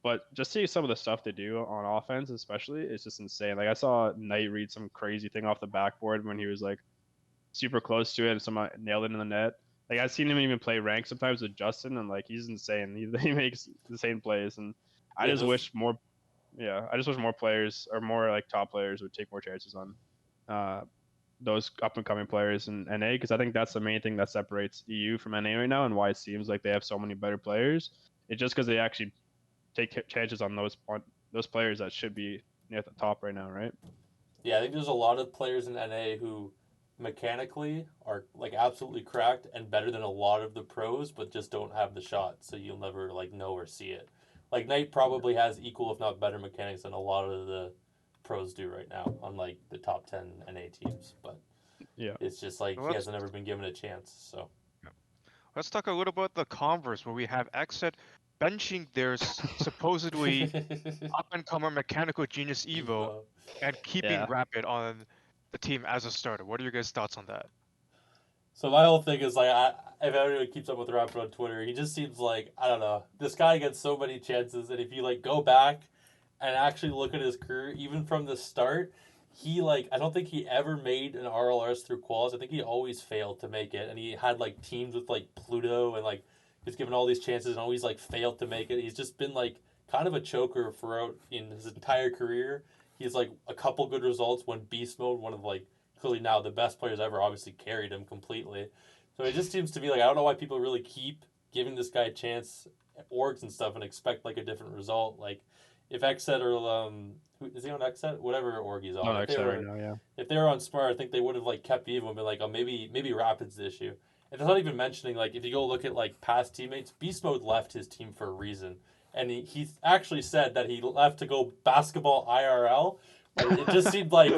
But just seeing some of the stuff they do on offense, especially, it's just insane. Like I saw Knight read some crazy thing off the backboard when he was like super close to it, and someone nailed it in the net. Like I've seen him even play rank sometimes with Justin, and like he's insane. He makes insane plays, and I just wish more. Yeah, I just wish more players or more like top players would take more chances on those up and coming players in NA, because I think that's the main thing that separates EU from NA right now, and why it seems like they have so many better players. It's just because they actually take chances on those players that should be at the top right now, right? Yeah, I think there's a lot of players in NA who mechanically are like absolutely cracked and better than a lot of the pros, but just don't have the shot, so you'll never like know or see it. Like Knight probably has equal, if not better, mechanics than a lot of the pros do right now on like the top 10 NA teams. But Yeah. it's just like Well, he hasn't ever been given a chance. So let's talk a little about the converse, where we have Xset benching their supposedly up-and-comer mechanical genius Evoh Evoh. and keeping Yeah. Rapid on the team as a starter. What are your guys' thoughts on that? So my whole thing is like, if anyone keeps up with Rapid on Twitter, he just seems like, I don't know, this guy gets so many chances, and if you like go back and actually look at his career, even from the start, he like I don't think he ever made an RLRS through quals. I think he always failed to make it, and he had like teams with like Pluto, and like he's given all these chances and always like failed to make it. He's just been like kind of a choker throughout in his entire career. He's like a couple good results when beast mode, one of like clearly now the best players ever, obviously carried him completely. So it just seems to me like I don't know why people really keep giving this guy a chance at orgs and stuff and expect like a different result. Like if Xset or who is he on Xset? Whatever org he's on. No, Xset right now, yeah. If they were on Smart, I think they would have like kept Evoh and been like, oh maybe Rapid's the issue. And it's not even mentioning like if you go look at like past teammates, Beast Mode left his team for a reason. And he actually said that he left to go basketball IRL. It just seemed like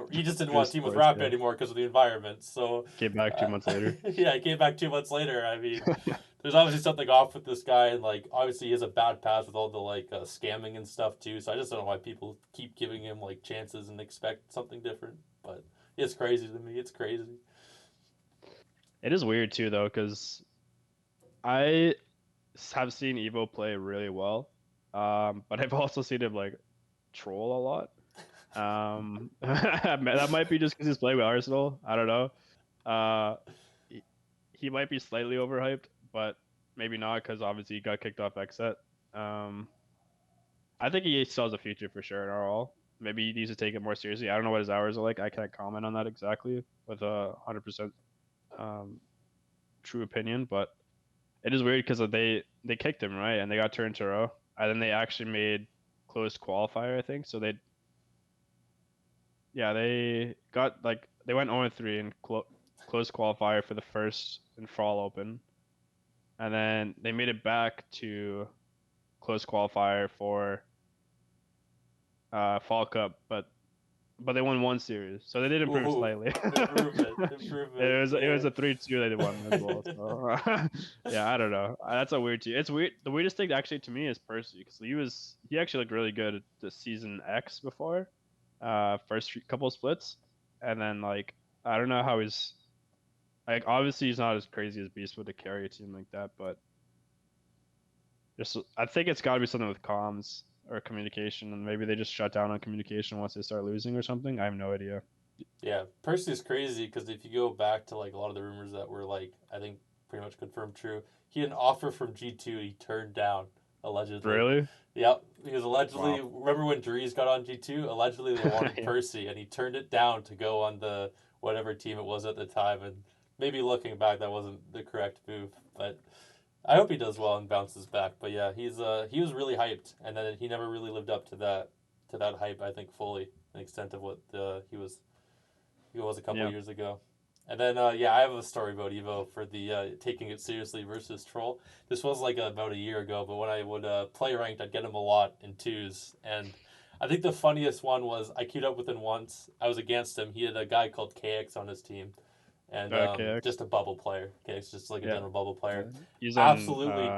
he just didn't want to team with Rapid anymore because of the environment. So came back 2 months later. Yeah, he came back 2 months later. I mean, there's obviously something off with this guy, and like obviously he has a bad past with all the like scamming and stuff too. So I just don't know why people keep giving him like chances and expect something different. But it's crazy to me. It's crazy. It is weird too, though, because I have seen Evoh play really well, but I've also seen him like troll a lot. That might be just because he's playing with Arsenal. I don't know. He might be slightly overhyped, but maybe not because obviously he got kicked off Xset. I think he still has a future for sure in RL. Maybe he needs to take it more seriously. I don't know what his hours are like. I can't comment on that exactly with a 100% true opinion, but it is weird because they kicked him, right, and they got turned to row, and then they actually made closed qualifier, I think. So they got like they went 0-3 in closed qualifier for the first and fall open, and then they made it back to closed qualifier for fall cup, but they won one series, so they did improve slightly. Improvement. It was a 3-2 they won as well. So yeah, I don't know. That's a weird team. It's weird. The weirdest thing actually to me is Percy, because he actually looked really good at the season X before, first couple of splits, and then like I don't know how he's like obviously he's not as crazy as Beast with to carry a team like that, but just I think it's got to be something with comms or communication, and maybe they just shut down on communication once they start losing or something. I have no idea. Yeah, Percy is crazy because if you go back to like a lot of the rumors that were like I think pretty much confirmed true, he had an offer from G2 he turned down allegedly. Really? Yep, because allegedly remember when Dries got on G2? Allegedly they wanted Yeah. Percy and he turned it down to go on the whatever team it was at the time, and maybe looking back that wasn't the correct move, but I hope he does well and bounces back. But yeah, he was really hyped, and then he never really lived up to that hype. I think fully, the extent of what he was a couple years ago. And then I have a story about Evoh for the taking it seriously versus troll. This was like about a year ago, but when I would play ranked, I'd get him a lot in twos, and I think the funniest one was I queued up with him once. I was against him. He had a guy called KX on his team. And just a bubble player. Okay, it's just like a general bubble player. He's absolutely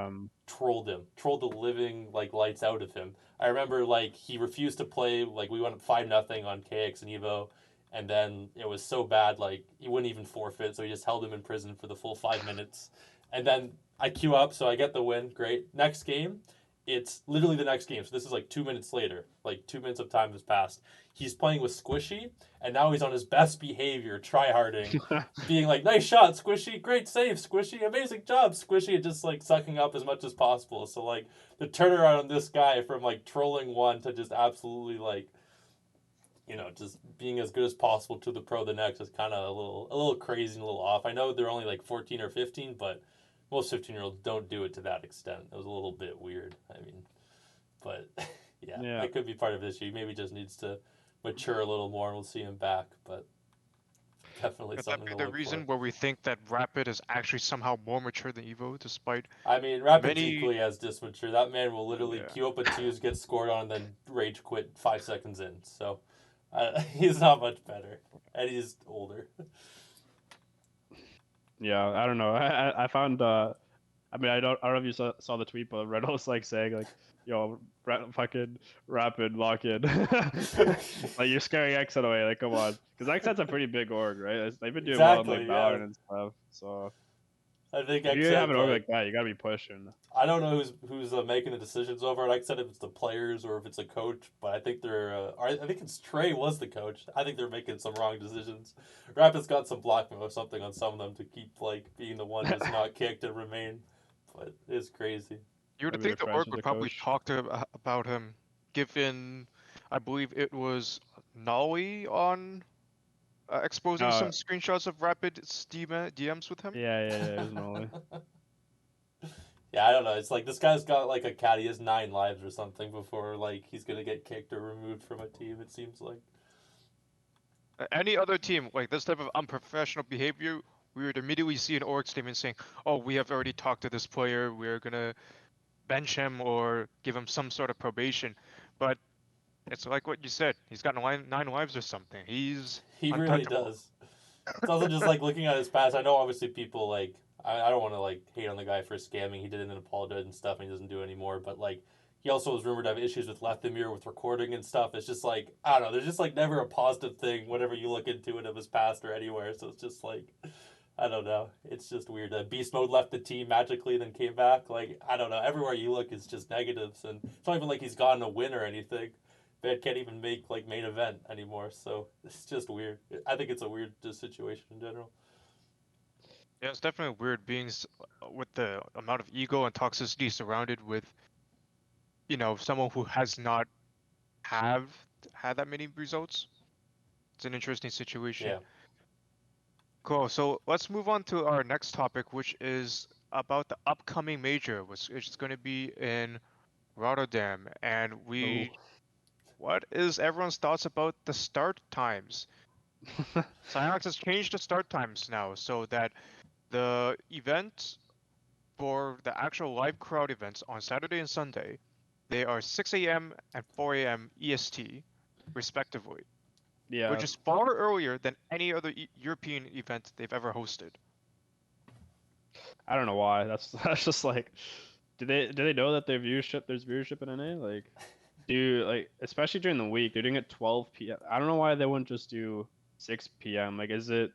trolled him. Trolled the living like lights out of him. I remember like he refused to play. Like we went 5-0 on KX and Evoh, and then it was so bad like he wouldn't even forfeit. So he just held him in prison for the full 5 minutes. And then I queue up, so I get the win. Great. Next game, it's literally the next game. So this is like 2 minutes later. Like 2 minutes of time has passed. He's playing with Squishy, and now he's on his best behavior, tryharding, being like, nice shot, Squishy, great save, Squishy, amazing job, Squishy, and just like sucking up as much as possible. So like the turnaround on this guy from like trolling one to just absolutely like, just being as good as possible to the pro the next is kind of a little crazy and a little off. I know they're only like 14 or 15, but most 15-year-olds don't do it to that extent. It was a little bit weird. I mean, but yeah, that could be part of the issue. Maybe just needs to mature a little more and we'll see him back. But definitely Could that something be to the look reason for. where we think that Rapid is actually somehow more mature than Evoh, despite I mean, Rapid's many? equally as dismature. That man will literally Yeah. queue up a twos, get scored on, and then rage quit 5 seconds in. So he's not much better, and he's older. Yeah, I don't know. I found I mean, I don't know if you saw the tweet, but Red was like saying like, "Yo, fucking Rapid lock in." Like you're scaring Xset away. Like, come on, because Xset's a pretty big org, right? They've been doing well in like Exactly, yeah. Valorant and stuff. So I think if you have Xset an org like like that, you gotta be pushing. I don't know who's making the decisions over it. Like I said, if it's the players or if it's a coach, but I think they're. I think it's Trey was the coach. I think they're making some wrong decisions. Rapid's got some blackmail or something on some of them to keep like being the one that's not kicked and remain, but it's crazy. You would Maybe think they're the friends org with would the probably coach. talk to about him, given, I believe it was Nolly on exposing some Uh, screenshots of Rapid's DMs with him. yeah, it was Nolly. Yeah, I don't know. It's like this guy's got like a cat. He has 9 lives or something before like he's gonna get kicked or removed from a team. It seems like. Any other team like this type of unprofessional behavior, we would immediately see an org statement saying, "Oh, we have already talked to this player. We're gonna bench him or give him some sort of probation." But it's like what you said. He's got nine lives or something. He's He really untouchable. does. It's also just like looking at his past. I know obviously people like I don't want to like hate on the guy for scamming. He did it in apologize and stuff, and he doesn't do it anymore. But like he also was rumored to have issues with Leftimir with recording and stuff. It's just like I don't know. There's just like never a positive thing whenever you look into it of his past or anywhere. So it's just like I don't know. It's just weird. Beast Mode left the team magically, then came back. Like I don't know. Everywhere you look, it's just negatives, and it's not even like he's gotten a win or anything. They can't even make like main event anymore. So it's just weird. I think it's a weird situation in general. Yeah, it's definitely weird being with the amount of ego and toxicity surrounded with, someone who has not have had that many results. It's an interesting situation. Yeah. Cool. So let's move on to our next topic, which is about the upcoming major, which is going to be in Rotterdam. And Oh. what is everyone's thoughts about the start times? Psyonix has changed the start times now so that the event for the actual live crowd events on Saturday and Sunday, they are 6 a.m. and 4 a.m. EST, respectively, Yeah, which is far earlier than any other European event they've ever hosted. I don't know why. That's just like, do they know that there's viewership in NA? Like, especially during the week, they're doing it 12 p.m. I don't know why they wouldn't just do 6 p.m. Like, is it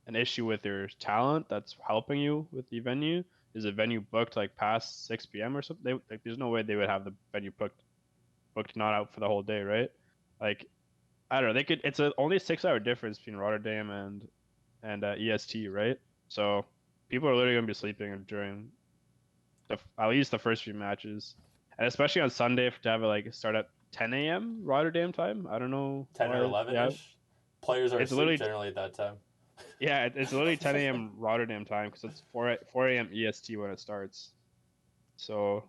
an issue with your talent that's helping you with the venue? Is the venue booked like past 6 p.m. or something? There's no way they would have the venue booked not out for the whole day, right? Like, I don't know. They could. It's only a 6 hour difference between Rotterdam and EST, right? So people are literally gonna be sleeping during at least the first few matches, and especially on Sunday to have it like start at 10 a.m. Rotterdam time. I don't know 10 or why. 11 Yeah, ish. Players are it's asleep literally generally at that time. yeah, it's literally 10 a.m. Rotterdam time because it's 4 a.m. EST when it starts. So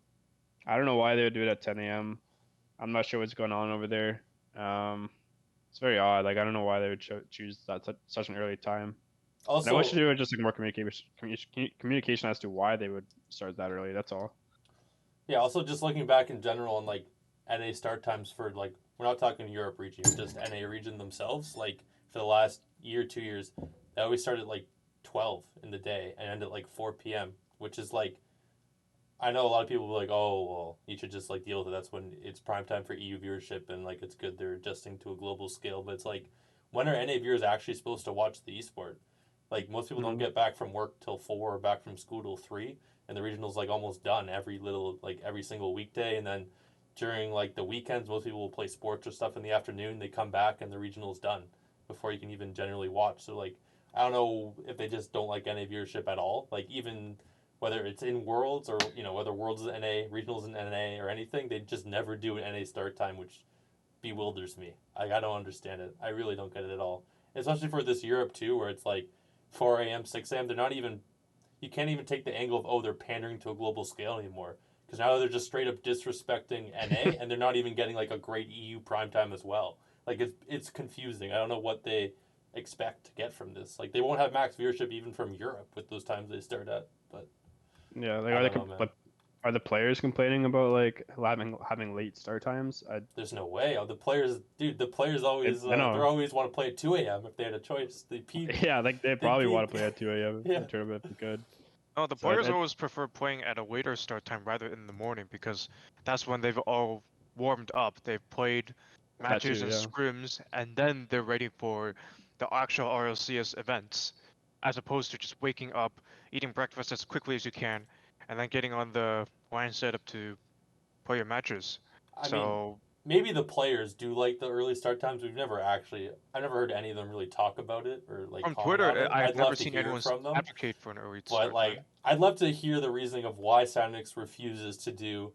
I don't know why they would do it at 10 a.m. I'm not sure what's going on over there. It's very odd. Like I don't know why they would choose that such an early time. And I wish Also, to do just like more communication as to why they would start that early. That's all. yeah, also just looking back in general on like NA start times for like we're not talking Europe region, just NA region themselves. Like for the last year, 2 years, they always start at like 12 in the day and end at like 4 p.m., which is like I know a lot of people will be like, oh well, you should just like deal with it. That's when it's prime time for EU viewership and like it's good they're adjusting to a global scale. But it's like when are NA viewers actually supposed to watch the esport? Like most people don't Mm-hmm. get back from work till 4 or back from school till 3, and the regional's like almost done every single weekday, and then during like the weekends most people will play sports or stuff in the afternoon. They come back and the regional's done before you can even generally watch. So like I don't know if they just don't like NA viewership at all. Like even whether it's in Worlds or whether Worlds is NA, Regionals in NA or anything, they just never do an NA start time, which bewilders me. I don't understand it. I really don't get it at all. Especially for this Europe too, where it's like 4 a.m., 6 a.m. They're not even. You can't even take the angle of they're pandering to a global scale anymore because now they're just straight up disrespecting NA and they're not even getting like a great EU prime time as well. Like it's confusing. I don't know what they expect to get from this. Like they won't have max viewership even from Europe with those times they start at. But yeah, like I don't know, man. are the players complaining about like having late start times? There's no way. Oh, the players, dude. The players always I know. they always want to play at 2 a.m. if they had a choice. They peak. Yeah, like they probably want to play at 2 a.m. Yeah. The tournament if they could. No, the players always prefer playing at a later start time rather than in the morning because that's when they've all warmed up. They've played matches and scrims, and then they're ready for the actual RLCS events, as opposed to just waking up, eating breakfast as quickly as you can, and then getting on the line setup to play your matches. I mean, maybe the players do like the early start times. I've never heard any of them really talk about it or like on Twitter. I've never seen anyone from them advocate for an early start. But like, I'd love to hear the reasoning of why Psyonix refuses to do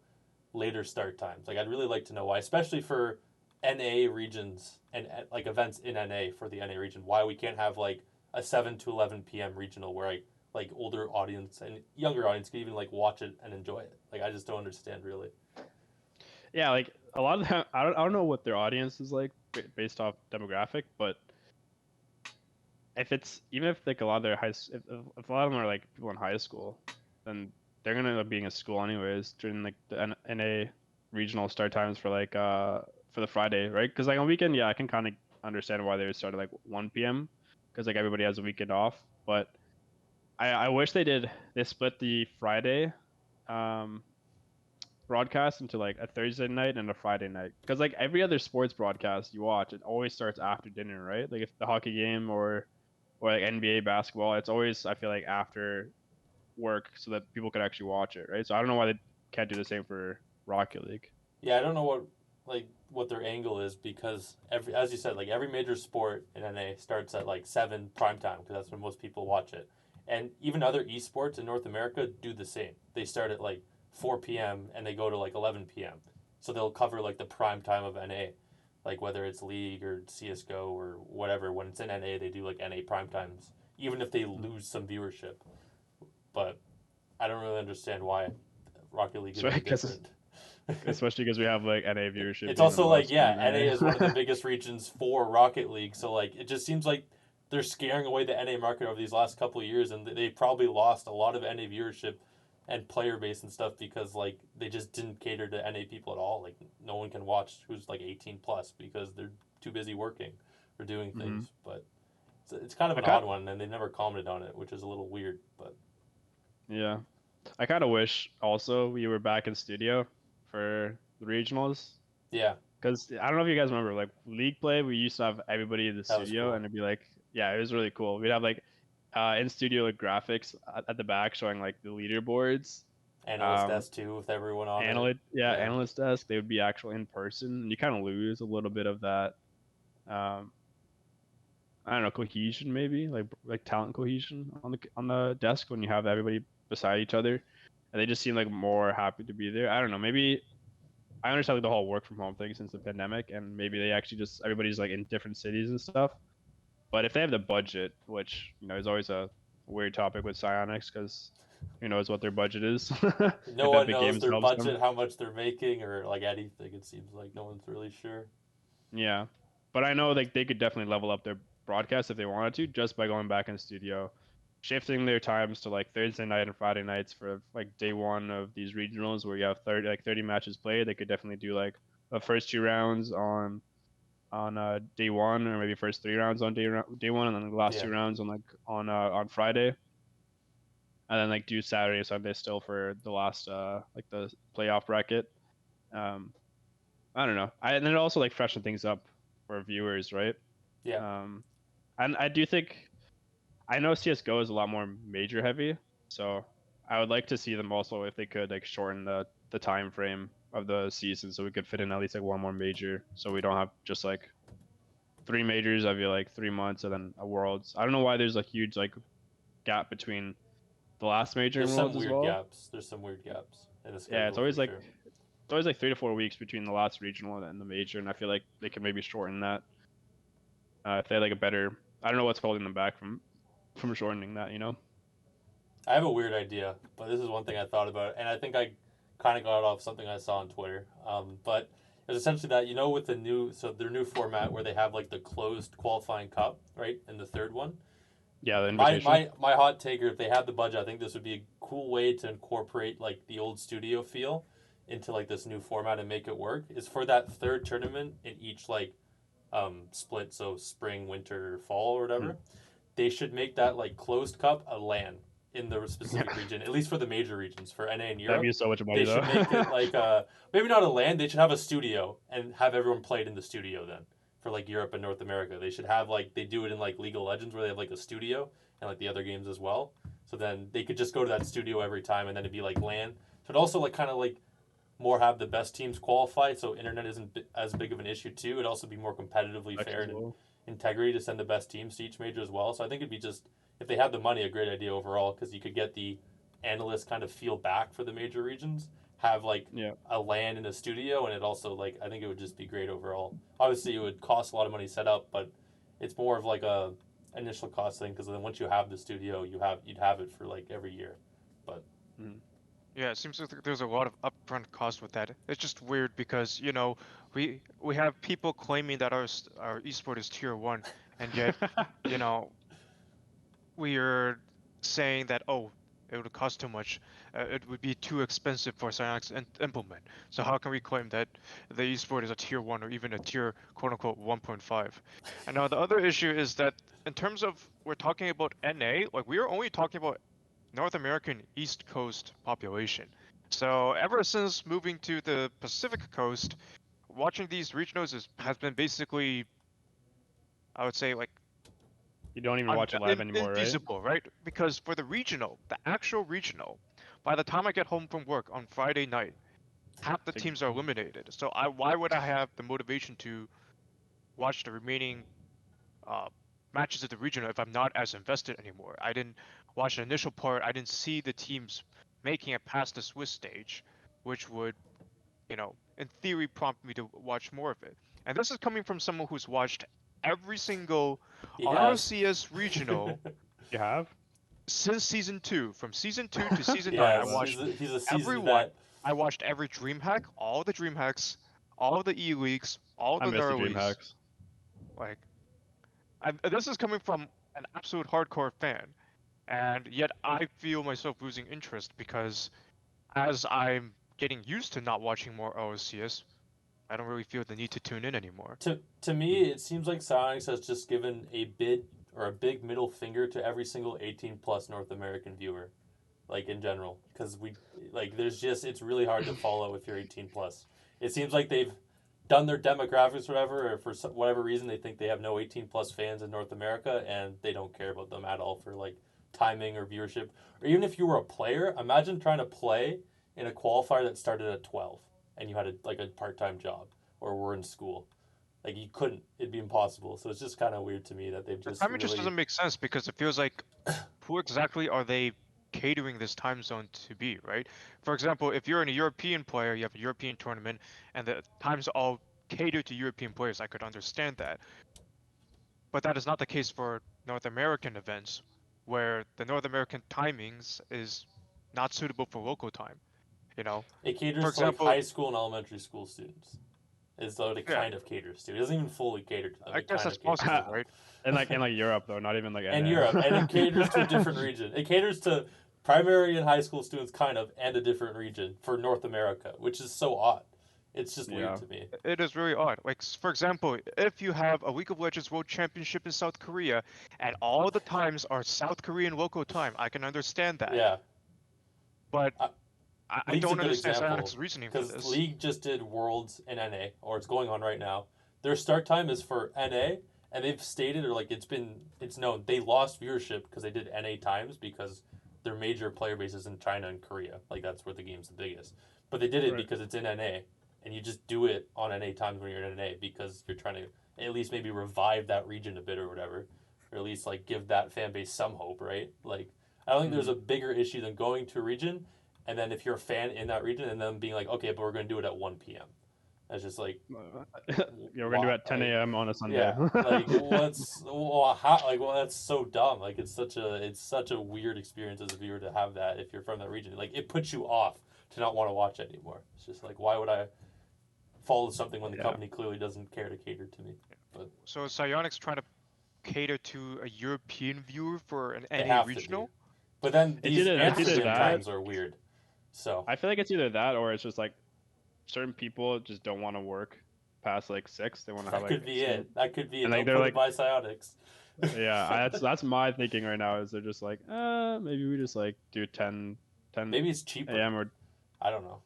later start times. Like, I'd really like to know why, especially for NA regions and like events in NA for the NA region. Why we can't have like a 7 to 11 p.m. regional where like older audience and younger audience can even like watch it and enjoy it. Like, I just don't understand really. Yeah, like a lot of them, I don't know what their audience is like based off demographic, but if it's even if like a lot of their if a lot of them are like people in high school, then they're gonna end up being at school anyways during like the NA regional start times for like for the Friday, right? Because like on weekend, yeah, I can kind of understand why they would start at like 1 p.m. because like everybody has a weekend off, but I wish they split the Friday broadcast into like a Thursday night and a Friday night, because like every other sports broadcast you watch, it always starts after dinner, right? Like if the hockey game or like NBA basketball, it's always, I feel like, after work so that people could actually watch it, right? So I don't know why they can't do the same for Rocket League. Yeah, I don't know what their angle is, because as you said, like every major sport in NA starts at like 7 prime time because that's when most people watch it. And even other esports in North America do the same. They start at like 4 p.m. and they go to like 11 p.m. So they'll cover like the prime time of NA, like whether it's League or CS:GO or whatever. When it's in NA, they do like NA prime times, even if they lose some viewership. But I don't really understand why Rocket League is different. Especially because we have like NA viewership. It's also like, yeah, NA is one of the biggest regions for Rocket League. So like, it just seems like they're scaring away the NA market over these last couple of years, and they probably lost a lot of NA viewership and player base and stuff because like they just didn't cater to NA people at all. Like no one can watch who's like 18 plus because they're too busy working or doing things. But it's kind of an odd one, and they never commented on it, which is a little weird. But yeah, I kind of wish also we were back in studio for the regionals. Yeah, because I don't know if you guys remember, like League play, we used to have everybody in the studio, and it'd be like, yeah, it was really cool. We'd have like in studio like graphics at the back showing like the leaderboards. Analyst desk too, with everyone on it. Yeah, analyst desk. They would be actual in person, and you kind of lose a little bit of that. I don't know, cohesion maybe, like talent cohesion on the desk when you have everybody beside each other, and they just seem like more happy to be there. I don't know, maybe I understand like the whole work from home thing since the pandemic, and maybe they actually just everybody's like in different cities and stuff. But if they have the budget, which is always a weird topic with Psyonix, because who knows what their budget is. No one knows their budget, how much they're making, or like anything. It seems like no one's really sure. Yeah, but I know like they could definitely level up their broadcast if they wanted to, just by going back in studio, shifting their times to like Thursday night and Friday nights for like day one of these regionals where you have 30 matches played. They could definitely do like the first 2 rounds on day one, or maybe first 3 rounds on day one, and then the last 2 rounds on Friday, and then like do Saturday, Sunday still for the last like the playoff bracket. I don't know. And then also like freshen things up for viewers, right? Yeah. And I do think, I know CS:GO is a lot more major heavy, so I would like to see them also, if they could, like shorten the time frame of the season so we could fit in at least like 1 more major, so we don't have just like 3 majors every like 3 months and then a Worlds. I don't know why there's a huge like gap between the last major and Worlds as well. There's some weird gaps in the schedule. Yeah, it's always like it's always like 3 to 4 weeks between the last regional and the major, and I feel like they could maybe shorten that. If they had like a better, I don't know what's holding them back from shortening that, I have a weird idea, but this is one thing I thought about, and I think I kind of got it off something I saw on Twitter. But is essentially that, with their new format where they have like the closed qualifying cup, right, in the third one. Yeah, the My invitation. my hot taker, if they had the budget, I think this would be a cool way to incorporate like the old studio feel into like this new format and make it work. Is for that third tournament in each like split, so spring, winter, fall, or whatever. They should make that like closed cup a LAN in the specific region, at least for the major regions. For NA and That'd Europe, be so much money they though. should make it like maybe not a LAN. They should have a studio and have everyone played in the studio then. For like Europe and North America, they should have like they do it in like League of Legends where they have like a studio and like the other games as well. So then they could just go to that studio every time, and then it'd be like LAN. So it also like kind of like more have the best teams qualify, so internet isn't as big of an issue too. It'd also be more competitively fair and integrity to send the best teams to each major as well. So I think it'd be just, if they had the money, a great idea overall, because you could get the analysts kind of feel back for the major regions, have like a LAN in a studio, and it also like I think it would just be great overall. Obviously, it would cost a lot of money set up, but it's more of like a initial cost thing, because then once you have the studio, you'd have it for like every year. But yeah, it seems like there's a lot of upfront cost with that. It's just weird because we have people claiming that our esport is tier 1, and yet we are saying that it would cost too much, it would be too expensive for Psyonix to implement. So how can we claim that the esport is a tier 1 or even a tier quote unquote 1.5? And now the other issue is that in terms of we're talking about NA, like we are only talking about North American East Coast population. So ever since moving to the Pacific Coast, watching these regionals has been basically, I would say, like you don't even watch it live anymore, infeasible, right? Because for the regional, the actual regional, by the time I get home from work on Friday night, half the teams are eliminated. So why would I have the motivation to watch the remaining matches of the regional if I'm not as invested anymore? I didn't watch the initial part. I didn't see the teams making it past the Swiss stage, which would, in theory, prompt me to watch more of it. And this is coming from someone who's watched every single ROCS regional. You have? Since season 2, from season 2 to season 9, I watched he's a everyone. I watched every DreamHack, all the DreamHacks, all the E-Leagues, all the Neuroleagues. Like, this is coming from an absolute hardcore fan, and yet I feel myself losing interest because as I'm getting used to not watching more ROCS, I don't really feel the need to tune in anymore. To me, it seems like Psyonix has just given a big middle finger to every single 18+ North American viewer, like in general, because it's really hard to follow if you're 18+. It seems like they've done their demographics or whatever, or for whatever reason they think they have no 18+ fans in North America, and they don't care about them at all for like timing or viewership. Or even if you were a player, imagine trying to play in a qualifier that started at 12 and you had a part-time job or were in school. Like, you couldn't. It'd be impossible. So it's just kind of weird to me that they've just I mean, just doesn't make sense because it feels like who exactly are they catering this time zone to be, right? For example, if you're a European player, you have a European tournament, and the times all cater to European players, I could understand that. But that is not the case for North American events, where the North American timings is not suitable for local time. It caters for example, to high school and elementary school students. Is though it kind of caters to. It doesn't even fully cater to them. I guess that's possible, right? And like in Europe though, not even like NA. And Europe, and it caters to a different region. It caters to primary and high school students kind of, and a different region for North America, which is so odd. It's just weird to me. It is really odd. Like, for example, if you have a League of Legends World Championship in South Korea, and all the times are South Korean local time, I can understand that. Yeah. But I don't understand Psyonix's reasoning for this. Because League just did Worlds in NA, or it's going on right now. Their start time is for NA, and they've stated, or like it's known, they lost viewership because they did NA times because their major player base is in China and Korea. Like, that's where the game's the biggest. But they did it because it's in NA, and you just do it on NA times when you're in NA because you're trying to at least maybe revive that region a bit or whatever, or at least like give that fan base some hope, right? Like, I don't think there's a bigger issue than going to a region, and then if you're a fan in that region, and then being like, okay, but we're going to do it at 1 p.m. That's just like... we're going to do it at 10 a.m. on a Sunday. Yeah, like, that's so dumb. Like, it's such a weird experience as a viewer to have that if you're from that region. Like, it puts you off to not want to watch anymore. It's just like, why would I follow something when the Yeah. company clearly doesn't care to cater to me. But So is Psyonix trying to cater to a European viewer for an they NA have regional? to do. But then It's these either Amsterdam that- times are weird. So I feel like it's either that or it's just like certain people just don't want to work past like 6. They want to have that like could be it. That could be it. and, like, Don't they're put it by Psyonix. yeah, that's my thinking right now. Is they're just like, maybe we just like do 10 Maybe it's cheaper. a.m. or I don't know.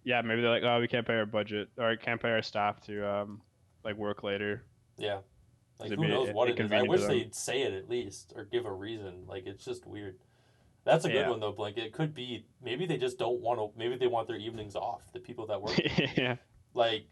yeah, maybe they're like, oh, we can't pay our budget or can't pay our staff to like work later. Yeah. Like, It'd who be knows what it is? I inconvenient wish to them. they'd say it at least or give a reason. Like, it's just weird. That's a good Yeah. one, though, Blink. It could be maybe they just don't want to, maybe they want their evenings off, the people that work. Yeah. Like,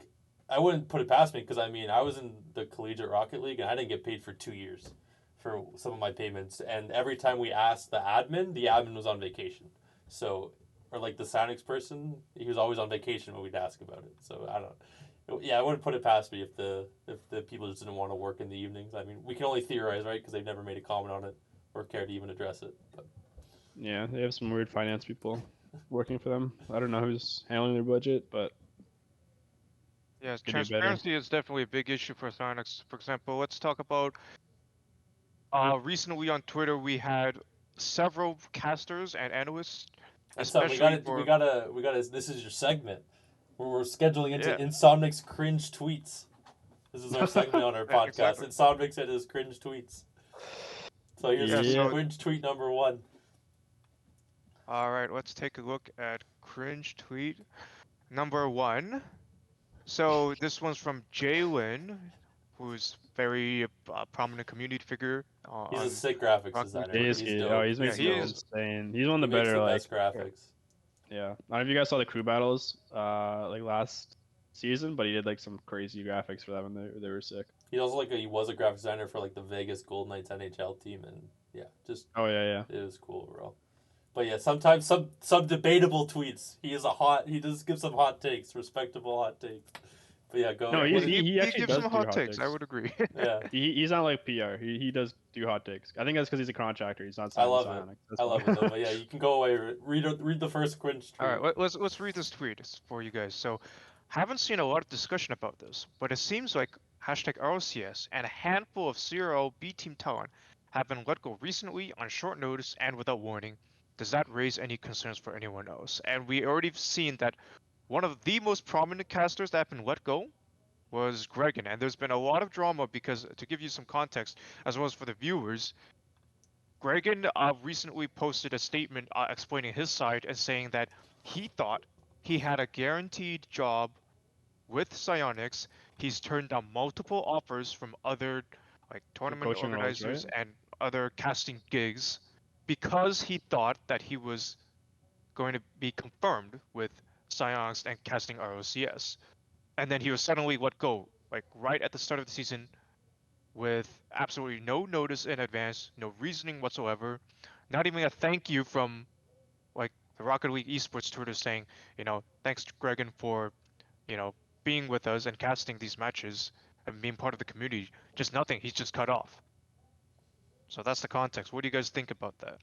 I wouldn't put it past me because, I mean, I was in the Collegiate Rocket League and I didn't get paid for 2 years for some of my payments. And every time we asked the admin was on vacation. So, or like the Psyonix person, he was always on vacation when we'd ask about it. So, I don't know. Yeah, I wouldn't put it past me if the people just didn't want to work in the evenings. I mean, we can only theorize, right? Because they've never made a comment on it or cared to even address it. But Yeah, they have some weird finance people working for them. I don't know who's handling their budget, but Yes, could do better. transparency is definitely a big issue for Psyonix. For example, let's talk about recently on Twitter we had several casters and analysts, so especially we gotta. This is your segment. We're scheduling into Yeah. Insomnix Cringe Tweets. This is our segment on our Yeah, podcast. exactly. Insomnix and his cringe tweets. So here's Yeah, so- cringe tweet number 1. All right, let's take a look at cringe tweet number 1. So this one's from Jalen, who's very prominent community figure. He's a on sick graphics Rocket designer. League. He's dope. he's making he it is- insane. He's one of He the makes better the like best graphics. yeah. I don't know if you guys saw the crew battles like last season, but he did like some crazy graphics for them and they were sick. He also he was a graphic designer for like the Vegas Golden Knights NHL team, and yeah, just Oh yeah. it was cool overall. But yeah, sometimes some debatable tweets. He does give some hot takes, respectable hot takes. But yeah, go. No, what he's- is- he actually gives does some do hot hot takes. I takes. would agree. yeah, He's not like PR. He does do hot takes. I think that's because he's a contractor. He's not. I love it. Psyonix. That's I love why. it though. But yeah, you can go away. Read the first cringe tweet. All right, let's read this tweet for you guys. So, haven't seen a lot of discussion about this, but it seems like #ROCS and a handful of CRL B team talent have been let go recently on short notice and without warning. Does that raise any concerns for anyone else? And we already seen that one of the most prominent casters that have been let go was Gregan, and there's been a lot of drama because, to give you some context, as well as for the viewers, Gregan recently posted a statement explaining his side and saying that he thought he had a guaranteed job with Psyonix. He's turned down multiple offers from other tournament coaching roles, organizers right? and other casting gigs because he thought that he was going to be confirmed with Psyonix and casting ROCS. And then he was suddenly let go, right at the start of the season, with absolutely no notice in advance, no reasoning whatsoever, not even a thank you from the Rocket League esports Twitter saying, thanks to Gregan for, being with us and casting these matches and being part of the community. Just nothing. He's just cut off. So that's the context. What do you guys think about that?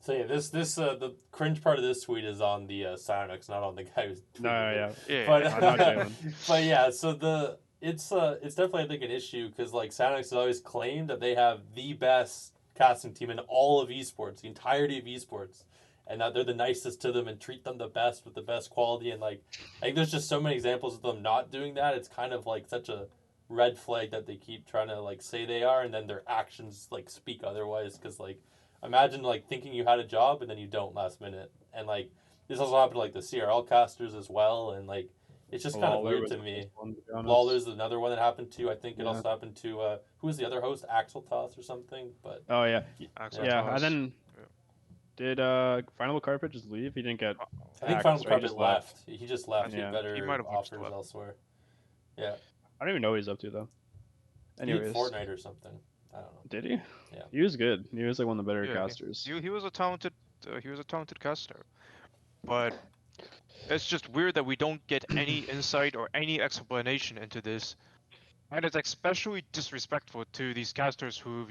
So yeah, the cringe part of this tweet is on the Psyonix, not on the guy who's tweeting it. Yeah. But I'm not Jalen. but yeah, so it's definitely I think an issue because Psyonix has always claimed that they have the best casting team in all of esports, the entirety of esports, and that they're the nicest to them and treat them the best with the best quality. And I think there's just so many examples of them not doing that. It's kind of such a red flag that they keep trying to say they are, and then their actions speak otherwise. Because imagine thinking you had a job and then you don't last minute, and this also happened to the CRL casters as well, and it's just kind of weird to me. Lawler's another one that happened to. I think it also happened to who was the other host, Axel Toss or something. But Oh yeah. Axel Yeah. Toss. And then did Final Carpet just leave? He didn't get. I think axed, Final right? He Carpet just left. He just left. He Yeah. had better He might have just offers left. elsewhere. Yeah, I don't even know what he's up to though. he did Anyways, Fortnite or something. I don't know. did he? Yeah. He was good. He was one of the better Yeah, casters. He was a talented caster, but it's just weird that we don't get any insight or any explanation into this, and it's especially disrespectful to these casters who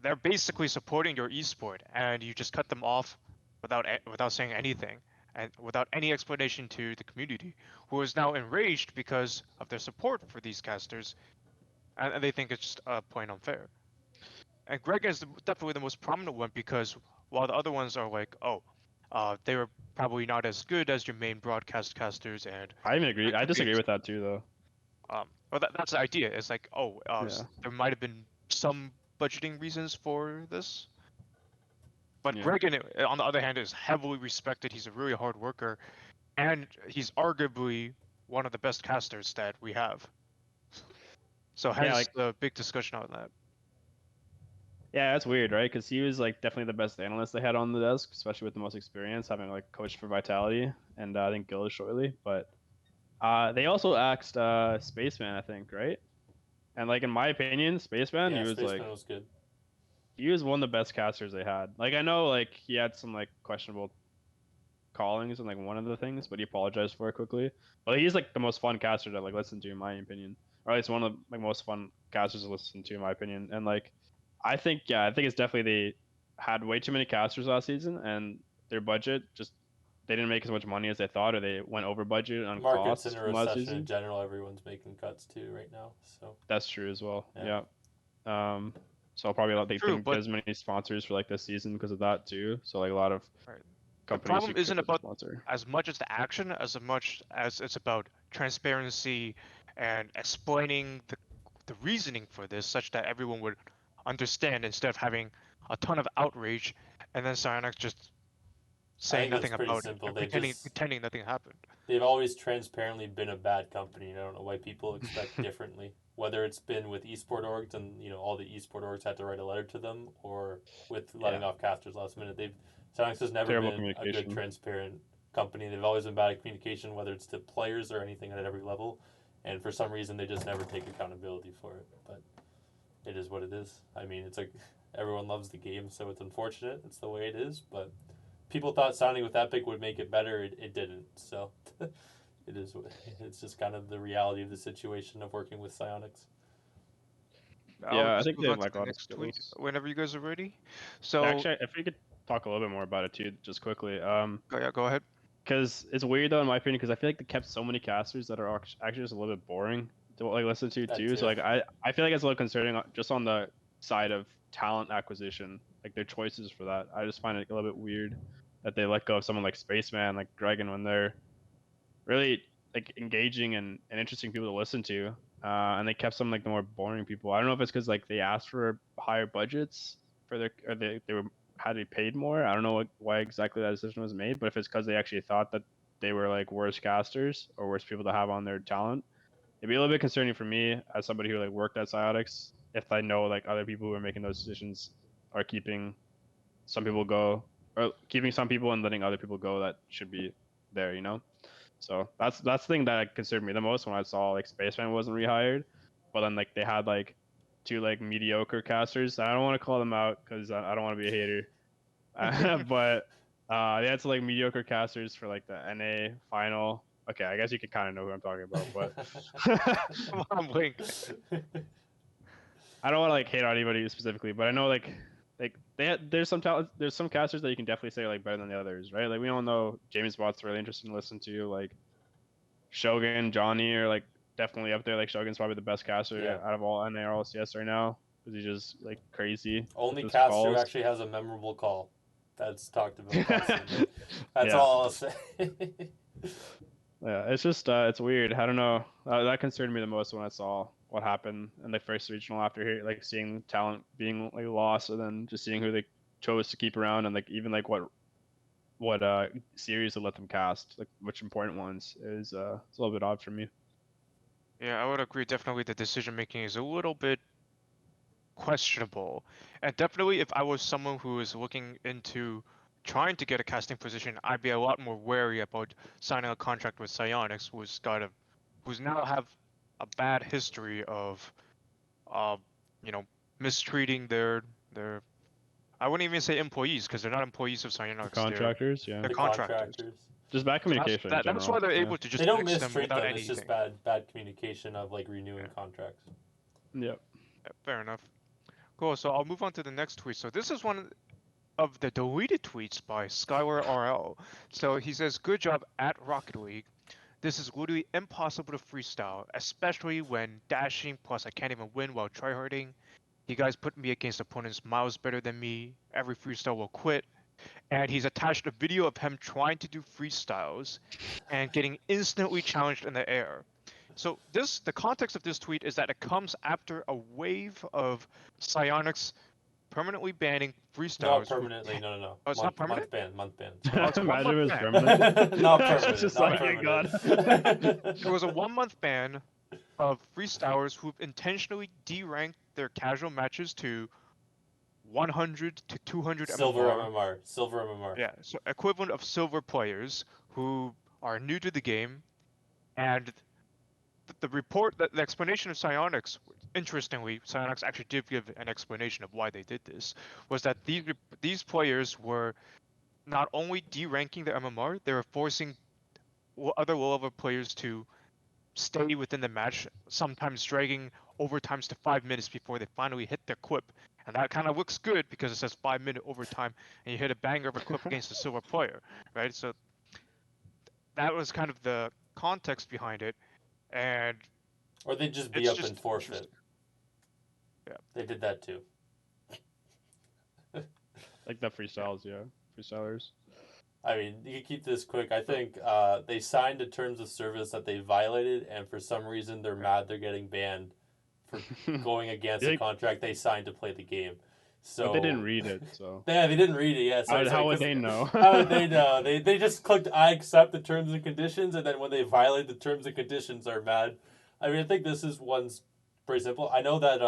they're basically supporting your esport, and you just cut them off without saying anything. and without any explanation to the community, who is now enraged because of their support for these casters, and they think it's just plain unfair. And Greg is definitely the most prominent one because while the other ones are like, oh, they were probably not as good as your main broadcast casters, and I even agree. I disagree with that too, though. well, that's the idea. It's like, oh, there might have been some budgeting reasons for this, but Greg, on the other hand, is heavily respected. He's a really hard worker, and he's arguably one of the best casters that we have. So hence the big discussion on that. Yeah, that's weird, right? Because he was like definitely the best analyst they had on the desk, especially with the most experience, having like coached for Vitality and I think Gillis shortly. But they also asked Spaceman, I think, right? And like in my opinion, Spaceman, he was Spaceman was good. He was one of the best casters they had. Like I know like he had some like questionable callings and like one of the things, but he apologized for it quickly. But he's like the most fun caster to like listen to in my opinion, or at least one of the like most fun casters to listen to in my opinion. And like I think it's definitely they had way too many casters last season, and their budget just they didn't make as much money as they thought, or they went over budget on markets costs in a from last recession season. In general. Everyone's making cuts too right now, so that's true as well. Yeah. So I'll probably not think as many sponsors for like this season because of that too. So like a lot of companies. The problem isn't about as much as the action as much as it's about transparency and explaining the reasoning for this, such that everyone would understand instead of having a ton of outrage and then Psyonix just saying nothing about it, pretending nothing happened. They've always transparently been a bad company, and I don't know why people expect differently. Whether it's been with esport orgs and all the esport orgs had to write a letter to them, or with letting off casters last minute, Psyonix has never been a good transparent company. They've always been bad at communication, whether it's to players or anything at every level, and for some reason they just never take accountability for it. But it is what it is. I mean, it's like everyone loves the game, so it's unfortunate. It's the way it is, but people thought signing with Epic would make it better. It didn't. So it is. It's just kind of the reality of the situation of working with Psyonix. Yeah, I think they like the next tweet whenever you guys are ready. So actually, if we could talk a little bit more about it too, just quickly. Go ahead. Because it's weird though, in my opinion, because I feel like they kept so many casters that are actually just a little bit boring to like listen to too. So like I feel like it's a little concerning just on the side of talent acquisition, like their choices for that. I just find it a little bit weird that they let go of someone like Spaceman, like Dragon, when they're really like engaging and interesting people to listen to, and they kept some like the more boring people. I don't know if it's because like they asked for higher budgets for their, or they were had to be paid more. I don't know why exactly that decision was made, but if it's because they actually thought that they were like worse casters or worse people to have on their talent, it'd be a little bit concerning for me as somebody who like worked at Psyonix if I know like other people who are making those decisions are keeping some people go, or keeping some people and letting other people go that should be there, So that's the thing that concerned me the most when I saw like Spaceman wasn't rehired, but then like they had like two like mediocre casters. I don't want to call them out because I don't want to be a hater, but they had some like mediocre casters for like the NA final. Okay, I guess you can kind of know who I'm talking about, but come on, Blink. I don't want to like hate on anybody specifically, but I know like there's some casters that you can definitely say are like better than the others, right? Like we all know Jamie Spot's really interesting to listen to. Like Shogun, Johnny are like definitely up there. Like Shogun's probably the best caster out of all NA or LCS right now because he's just like crazy. Only caster who actually has a memorable call. That's talked about constantly. That's all I'll say. Yeah, it's just it's weird. I don't know. That concerned me the most when I saw what happened in the first regional after here, like seeing talent being like lost, and then just seeing who they chose to keep around, and like even like what series to let them cast, like which important ones is it's a little bit odd for me. Yeah, I would agree. Definitely, the decision making is a little bit questionable, and definitely if I was someone who is looking into trying to get a casting position, I'd be a lot more wary about signing a contract with Psyonix, who's now have a bad history of, mistreating their I wouldn't even say employees because they're not employees of Psyonix. Contractors, they're contractors. Just bad communication. That's why they're able to just. They don't mistreat them. It's just bad communication of like renewing contracts. Yep. Yeah, fair enough. Cool. So I'll move on to the next tweet. So this is one of the deleted tweets by Skylar RL. So he says, "Good job at Rocket League. This is literally impossible to freestyle, especially when dashing, plus I can't even win while tryharding. You guys put me against opponents miles better than me. Every freestyle will quit." And he's attached a video of him trying to do freestyles and getting instantly challenged in the air. So the context of this tweet is that it comes after a wave of Psyonix permanently banning freestyles. Not permanently, no. Oh, it's not permanent? Month ban. Oh, it's a Imagine it was 1 month ban. permanent. Not permanent. Just not like, permanent. God. There was a 1 month ban of freestylers who've intentionally deranked their casual matches to 100 to 200 Silver MMR. MMR. Yeah, so equivalent of silver players who are new to the game, and the explanation of Psyonix, interestingly, Psyonix actually did give an explanation of why they did this, was that these players were not only deranking their MMR, they were forcing other low-level players to stay within the match, sometimes dragging overtimes to 5 minutes before they finally hit their clip. And that kind of looks good because it says 5-minute overtime and you hit a banger of a clip against a silver player, right? So that was kind of the context behind it. And or they'd just be up and forfeit. Yeah. They did that too. Like the freestylers. I mean, you can keep this quick. I think they signed a terms of service that they violated, and for some reason they're mad they're getting banned for going against a contract they signed to play the game. So but they didn't read it, so yeah, they didn't read it. Yeah, so how would they know? How would they know? They just clicked "I accept the terms and conditions," and then when they violate the terms and conditions, they're mad. I mean, I think this is one's pretty simple. I know that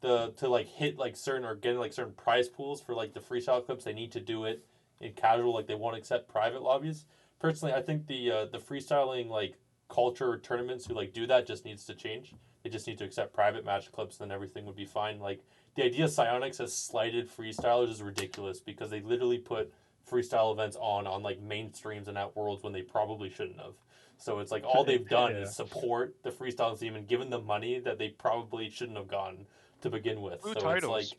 to like hit like certain or get like certain prize pools for like the freestyle clips, they need to do it in casual. Like they won't accept private lobbies. Personally, I think the freestyling like culture or tournaments who like do that just needs to change. They just need to accept private match clips, then everything would be fine. Like the idea Psyonix has slighted freestylers is ridiculous because they literally put freestyle events on like mainstreams and at Worlds when they probably shouldn't have. So it's like all they've done is support the freestyle team and given them money that they probably shouldn't have gotten to begin with. Blue so titles.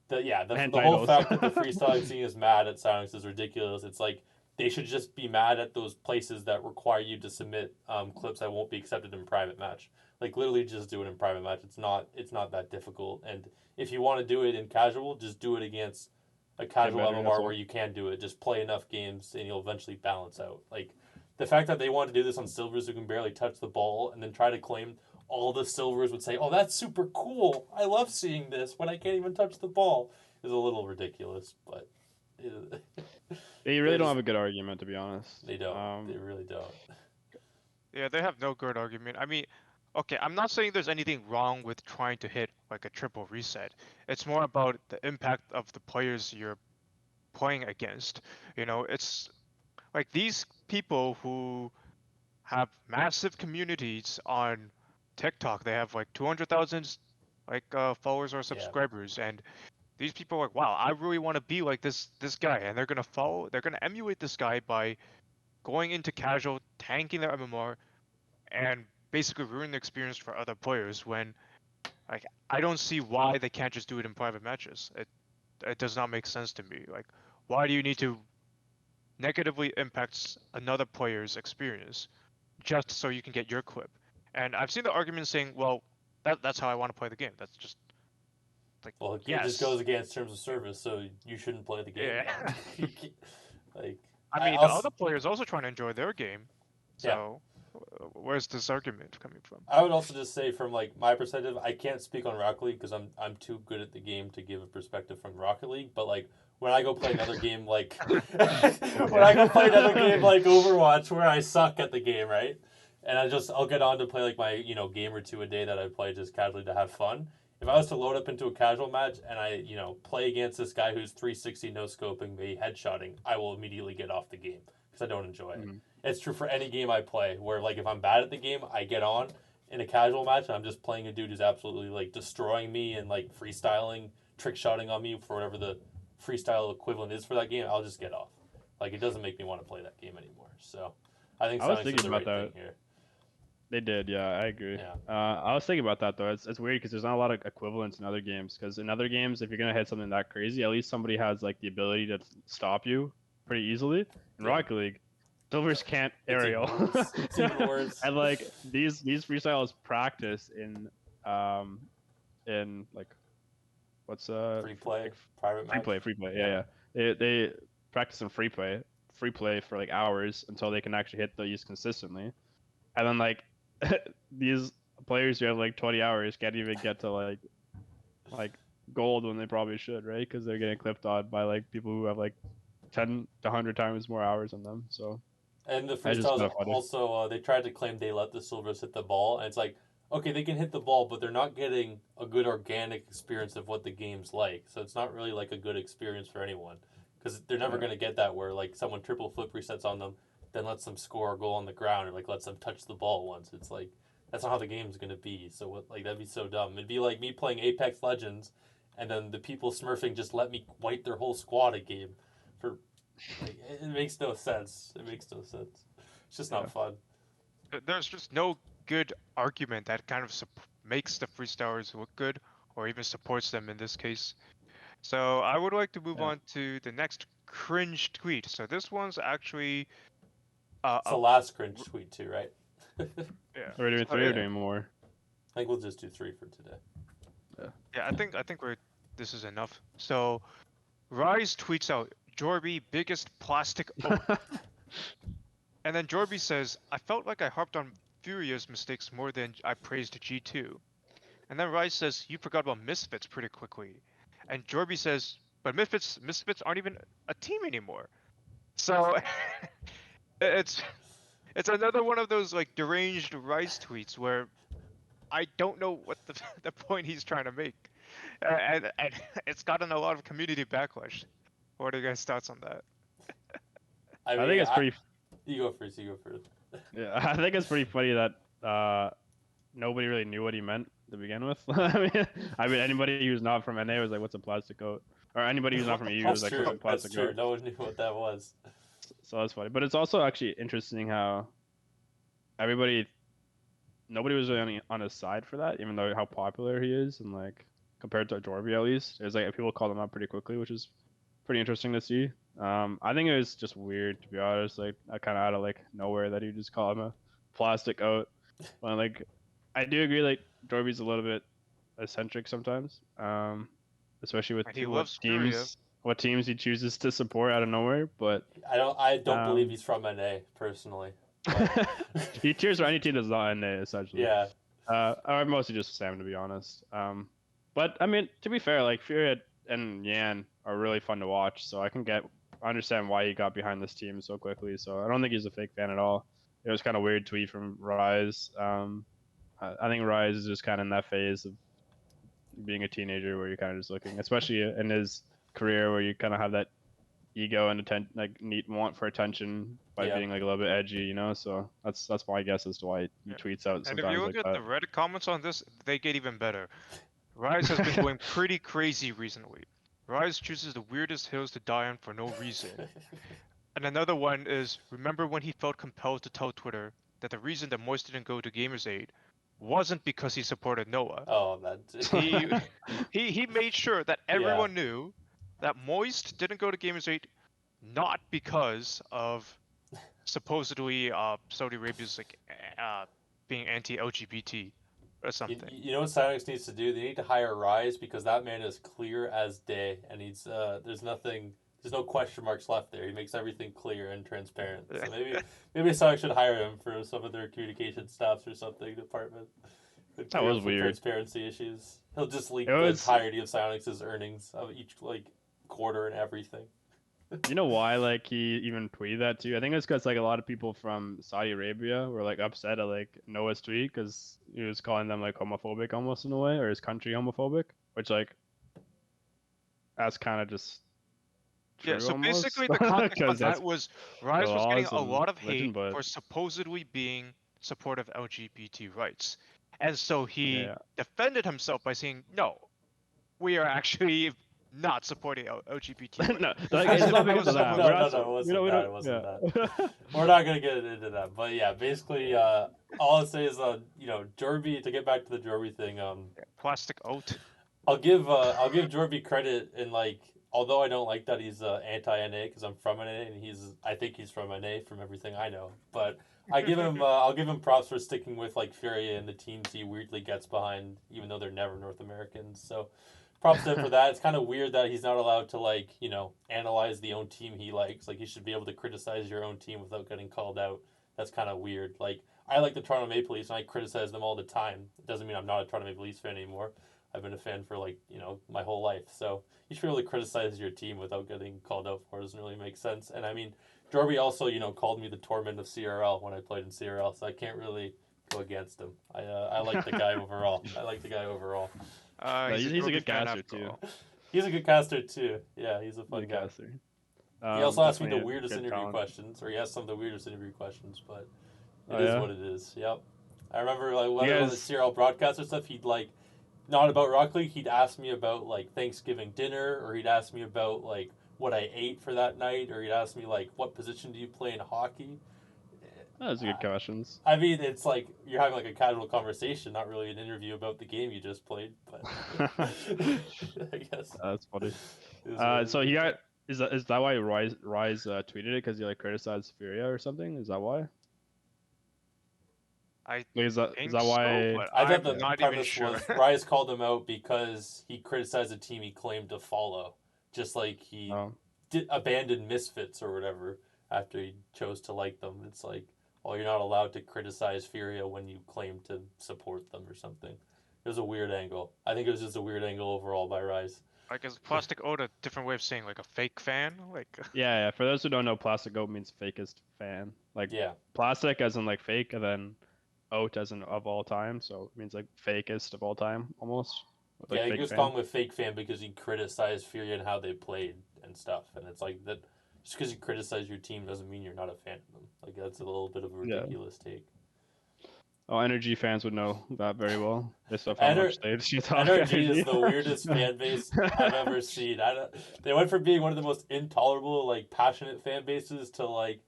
It's like the whole fact that the freestyling scene is mad at Psyonix is ridiculous. It's like they should just be mad at those places that require you to submit clips that won't be accepted in private match. Like literally just do it in private match. It's not that difficult. And if you want to do it in casual, just do it against a casual MMR where you can do it. Just play enough games and you'll eventually balance out. Like the fact that they want to do this on silvers who can barely touch the ball and then try to claim all the silvers would say, "Oh, that's super cool. I love seeing this when I can't even touch the ball," is a little ridiculous, but they really don't have a good argument, to be honest. They don't. They really don't. Yeah, they have no good argument. I mean, okay, I'm not saying there's anything wrong with trying to hit like a triple reset. It's more about the impact of the players you're playing against. You know, it's like these people who have massive communities on TikTok. They have like 200,000 like followers or subscribers, and these people are like, wow, I really want to be like this guy, and they're gonna emulate this guy by going into casual, tanking their MMR, and basically ruin the experience for other players. When like I don't see why they can't just do it in private matches. It does not make sense to me. Like, why do you need to negatively impact another player's experience just so you can get your clip? And I've seen the argument saying, well, that's how I want to play the game. That's just like, well, it just goes against terms of service, so you shouldn't play the game. Yeah. Like, I mean, the other players also trying to enjoy their game. So where's this argument coming from? I would also just say from like my perspective, I can't speak on Rocket League because I'm too good at the game to give a perspective from Rocket League. But like when I go play another game like Overwatch where I suck at the game, right? And I'll get on to play like my game or two a day that I play just casually to have fun. If I was to load up into a casual match and I play against this guy who's 360 no scoping me headshotting, I will immediately get off the game because I don't enjoy it. It's true for any game I play where like if I'm bad at the game, I get on in a casual match and I'm just playing a dude who's absolutely like destroying me and like freestyling, trick shotting on me for whatever the freestyle equivalent is for that game. I'll just get off. Like it doesn't make me want to play that game anymore. So I think I was thinking about that. Here. They did, yeah, I agree. Yeah. I was thinking about that though. It's weird because there's not a lot of equivalents in other games. Because in other games, if you're gonna hit something that crazy, at least somebody has like the ability to stop you pretty easily. In Yeah. Rocket League, Silvers can't aerial. It's even worse. And like these freestyles practice in like what's Free play, like, private match. free play. Yeah, yeah. They practice in free play for like hours until they can actually hit these consistently. And then like these players who have like 20 hours can't even get to like gold when they probably should, right? Because they're getting clipped on by like people who have like 10 to 100 times more hours on them. So And the that's just freestyles kind of funny. also, they tried to claim they let the Silvers hit the ball, and it's like, okay, they can hit the ball, but they're not getting a good organic experience of what the game's like. So it's not really like a good experience for anyone, because they're never going to get that where like someone triple flip resets on them, then lets them score a goal on the ground, or like lets them touch the ball once. It's like that's not how the game's going to be. So what, like that'd be so dumb. It'd be like me playing Apex Legends, and then the people smurfing just let me wipe their whole squad a game for. Like, it makes no sense. It makes no sense. It's just not fun. There's just no good argument that kind of makes the freestylers look good, or even supports them in this case. So I would like to move on to the next cringe tweet. So this one's actually it's the last cringe tweet too, right? Yeah. Are we doing 3 or doing more? I think we'll just do 3 for today. Yeah, I think this is enough. So Rise tweets out, Jorby, biggest plastic oaf. And then Jorby says, I felt like I harped on Furia's mistakes more than I praised G2. And then Rise says, you forgot about Misfits pretty quickly. And Jorby says, but Misfits aren't even a team anymore. So it's another one of those like deranged Rise tweets where I don't know what the point he's trying to make. And it's gotten a lot of community backlash. What are your guys' thoughts on that? I think it's pretty. You go first. Yeah, I think it's pretty funny that nobody really knew what he meant to begin with. I mean, anybody who's not from NA was like, "What's a plastic coat?" Or anybody who's not from EU was like, "What's a plastic coat?" That's true. No one knew what that was. So that's funny, but it's also actually interesting how nobody was really on his side for that, even though how popular he is, and like compared to Jorby at least, it's like people called him out pretty quickly, which is pretty interesting to see. I think it was just weird, to be honest. Like, I kind of out of like nowhere that he just called him a plastic out. But like, I do agree. Like, Jorby's a little bit eccentric sometimes, especially with what teams he chooses to support out of nowhere. But I don't believe he's from NA personally. He cheers for any team that's not NA essentially. Yeah. Or mostly just Sam, to be honest. But I mean, to be fair, like Furia and Yan are really fun to watch, so I understand why he got behind this team so quickly. So I don't think he's a fake fan at all. It was kind of weird tweet from Rise. I think Rise is just kind of in that phase of being a teenager where you're kind of just looking, especially in his career, where you kind of have that ego and want for attention by being like a little bit edgy, you know. So that's my guess as to why he tweets out sometimes. And if you look at the Reddit comments on this, they get even better. Rise has been going pretty crazy recently. Rise chooses the weirdest hills to die on for no reason. And another one is, remember when he felt compelled to tell Twitter that the reason that Moist didn't go to Gamers Aid wasn't because he supported Noah. Oh, that's he made sure that everyone knew that Moist didn't go to Gamers Aid not because of supposedly Saudi Arabia's like being anti-LGBT. Or something. You know what Psyonix needs to do? They need to hire Rise, because that man is clear as day, and he's there's no question marks left there. He makes everything clear and transparent. So maybe Psyonix should hire him for some of their communication staffs or something department. That was weird. Transparency issues. He'll just leak the entirety of Psyonix's earnings of each like quarter and everything. You know why like he even tweeted that too? I think it's because like a lot of people from Saudi Arabia were like upset at like Noah's tweet because he was calling them like homophobic almost in a way, or his country homophobic, which like that's kind of just true so almost. Basically the context of that was Rise was getting a lot of hate for supposedly being supportive of LGBT rights, and so he defended himself by saying, no, we are actually not supporting LGBT. No, like, it's not because of that. It wasn't that. We're not gonna get into that, but yeah, basically, all I'll say is, Jorby. To get back to the Jorby thing, Plastic oat. I'll give Jorby credit in, like, although I don't like that he's anti-NA because I'm from NA and I think he's from NA from everything I know, but I'll give him props for sticking with like Furia and the teams he weirdly gets behind, even though they're never North Americans. So props to him for that. It's kind of weird that he's not allowed to, like, analyze the own team he likes. Like, you should be able to criticize your own team without getting called out. That's kind of weird. Like, I like the Toronto Maple Leafs and I criticize them all the time. It doesn't mean I'm not a Toronto Maple Leafs fan anymore. I've been a fan for, like, my whole life. So you should be able to criticize your team without getting called out for it. It doesn't really make sense. And I mean, Jorby also, called me the torment of CRL when I played in CRL, so I can't really go against him. I like the guy overall. He's a good caster too. He's a good caster too. Yeah, he's a fun guy. Caster. He also asked me the weirdest interview questions, or he asked some of the weirdest interview questions, but it is what it is. Yep. I remember, like, whether on the CRL broadcast or stuff, he'd, like, not about Rocket League, he'd ask me about, like, Thanksgiving dinner, or he'd ask me about, like, what I ate for that night, or he'd ask me, like, what position do you play in hockey? Those are good questions. I mean, it's like you're having, like, a casual conversation, not really an interview about the game you just played, but I guess. That's funny. So he got... Is that why Rise tweeted it? Because he, like, criticized Furia or something? Is that why? Is that why? I thought the premise was Rise called him out because he criticized a team he claimed to follow, just like he abandoned Misfits or whatever after he chose to like them. It's like, well, you're not allowed to criticize Furia when you claim to support them or something. It was a weird angle. I think it was just a weird angle overall by Rise. Like, is Plastic Oat a different way of saying, like, a fake fan? Like, yeah. For those who don't know, Plastic Oat means fakest fan. Like, plastic as in, like, fake, and then Oat as in of all time, so it means, like, fakest of all time, almost. Like, he just called him a fake fan because he criticized Furia and how they played and stuff, and it's like that. Just because you criticize your team doesn't mean you're not a fan of them. Like, that's a little bit of a ridiculous take. Oh, Energy fans would know that very well. Based off how much they talk. Energy is the weirdest fan base I've ever seen. They went from being one of the most intolerable, like, passionate fan bases to, like,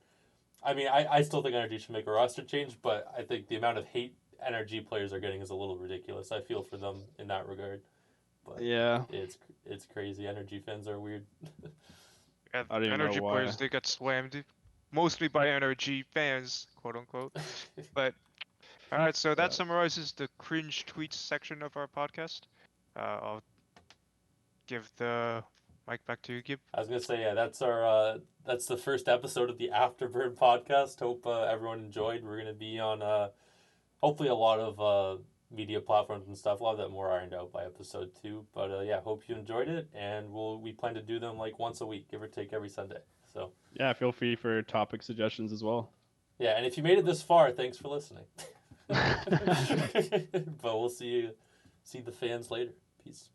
I mean, I still think Energy should make a roster change, but I think the amount of hate Energy players are getting is a little ridiculous. I feel for them in that regard. But yeah, it's crazy. Energy fans are weird. Yeah, Energy players, they get slammed mostly by Energy fans, quote unquote. But all right, so that summarizes the cringe tweets section of our podcast. I'll give the mic back to you, Gib. I was gonna say, that's the first episode of the Afterburn podcast. Hope everyone enjoyed. We're gonna be on hopefully a lot of media platforms and stuff. A lot of that more ironed out by episode 2. But hope you enjoyed it, and we plan to do them like once a week, give or take every Sunday. So yeah, feel free for topic suggestions as well. Yeah, and if you made it this far, thanks for listening. But we'll see the fans later. Peace.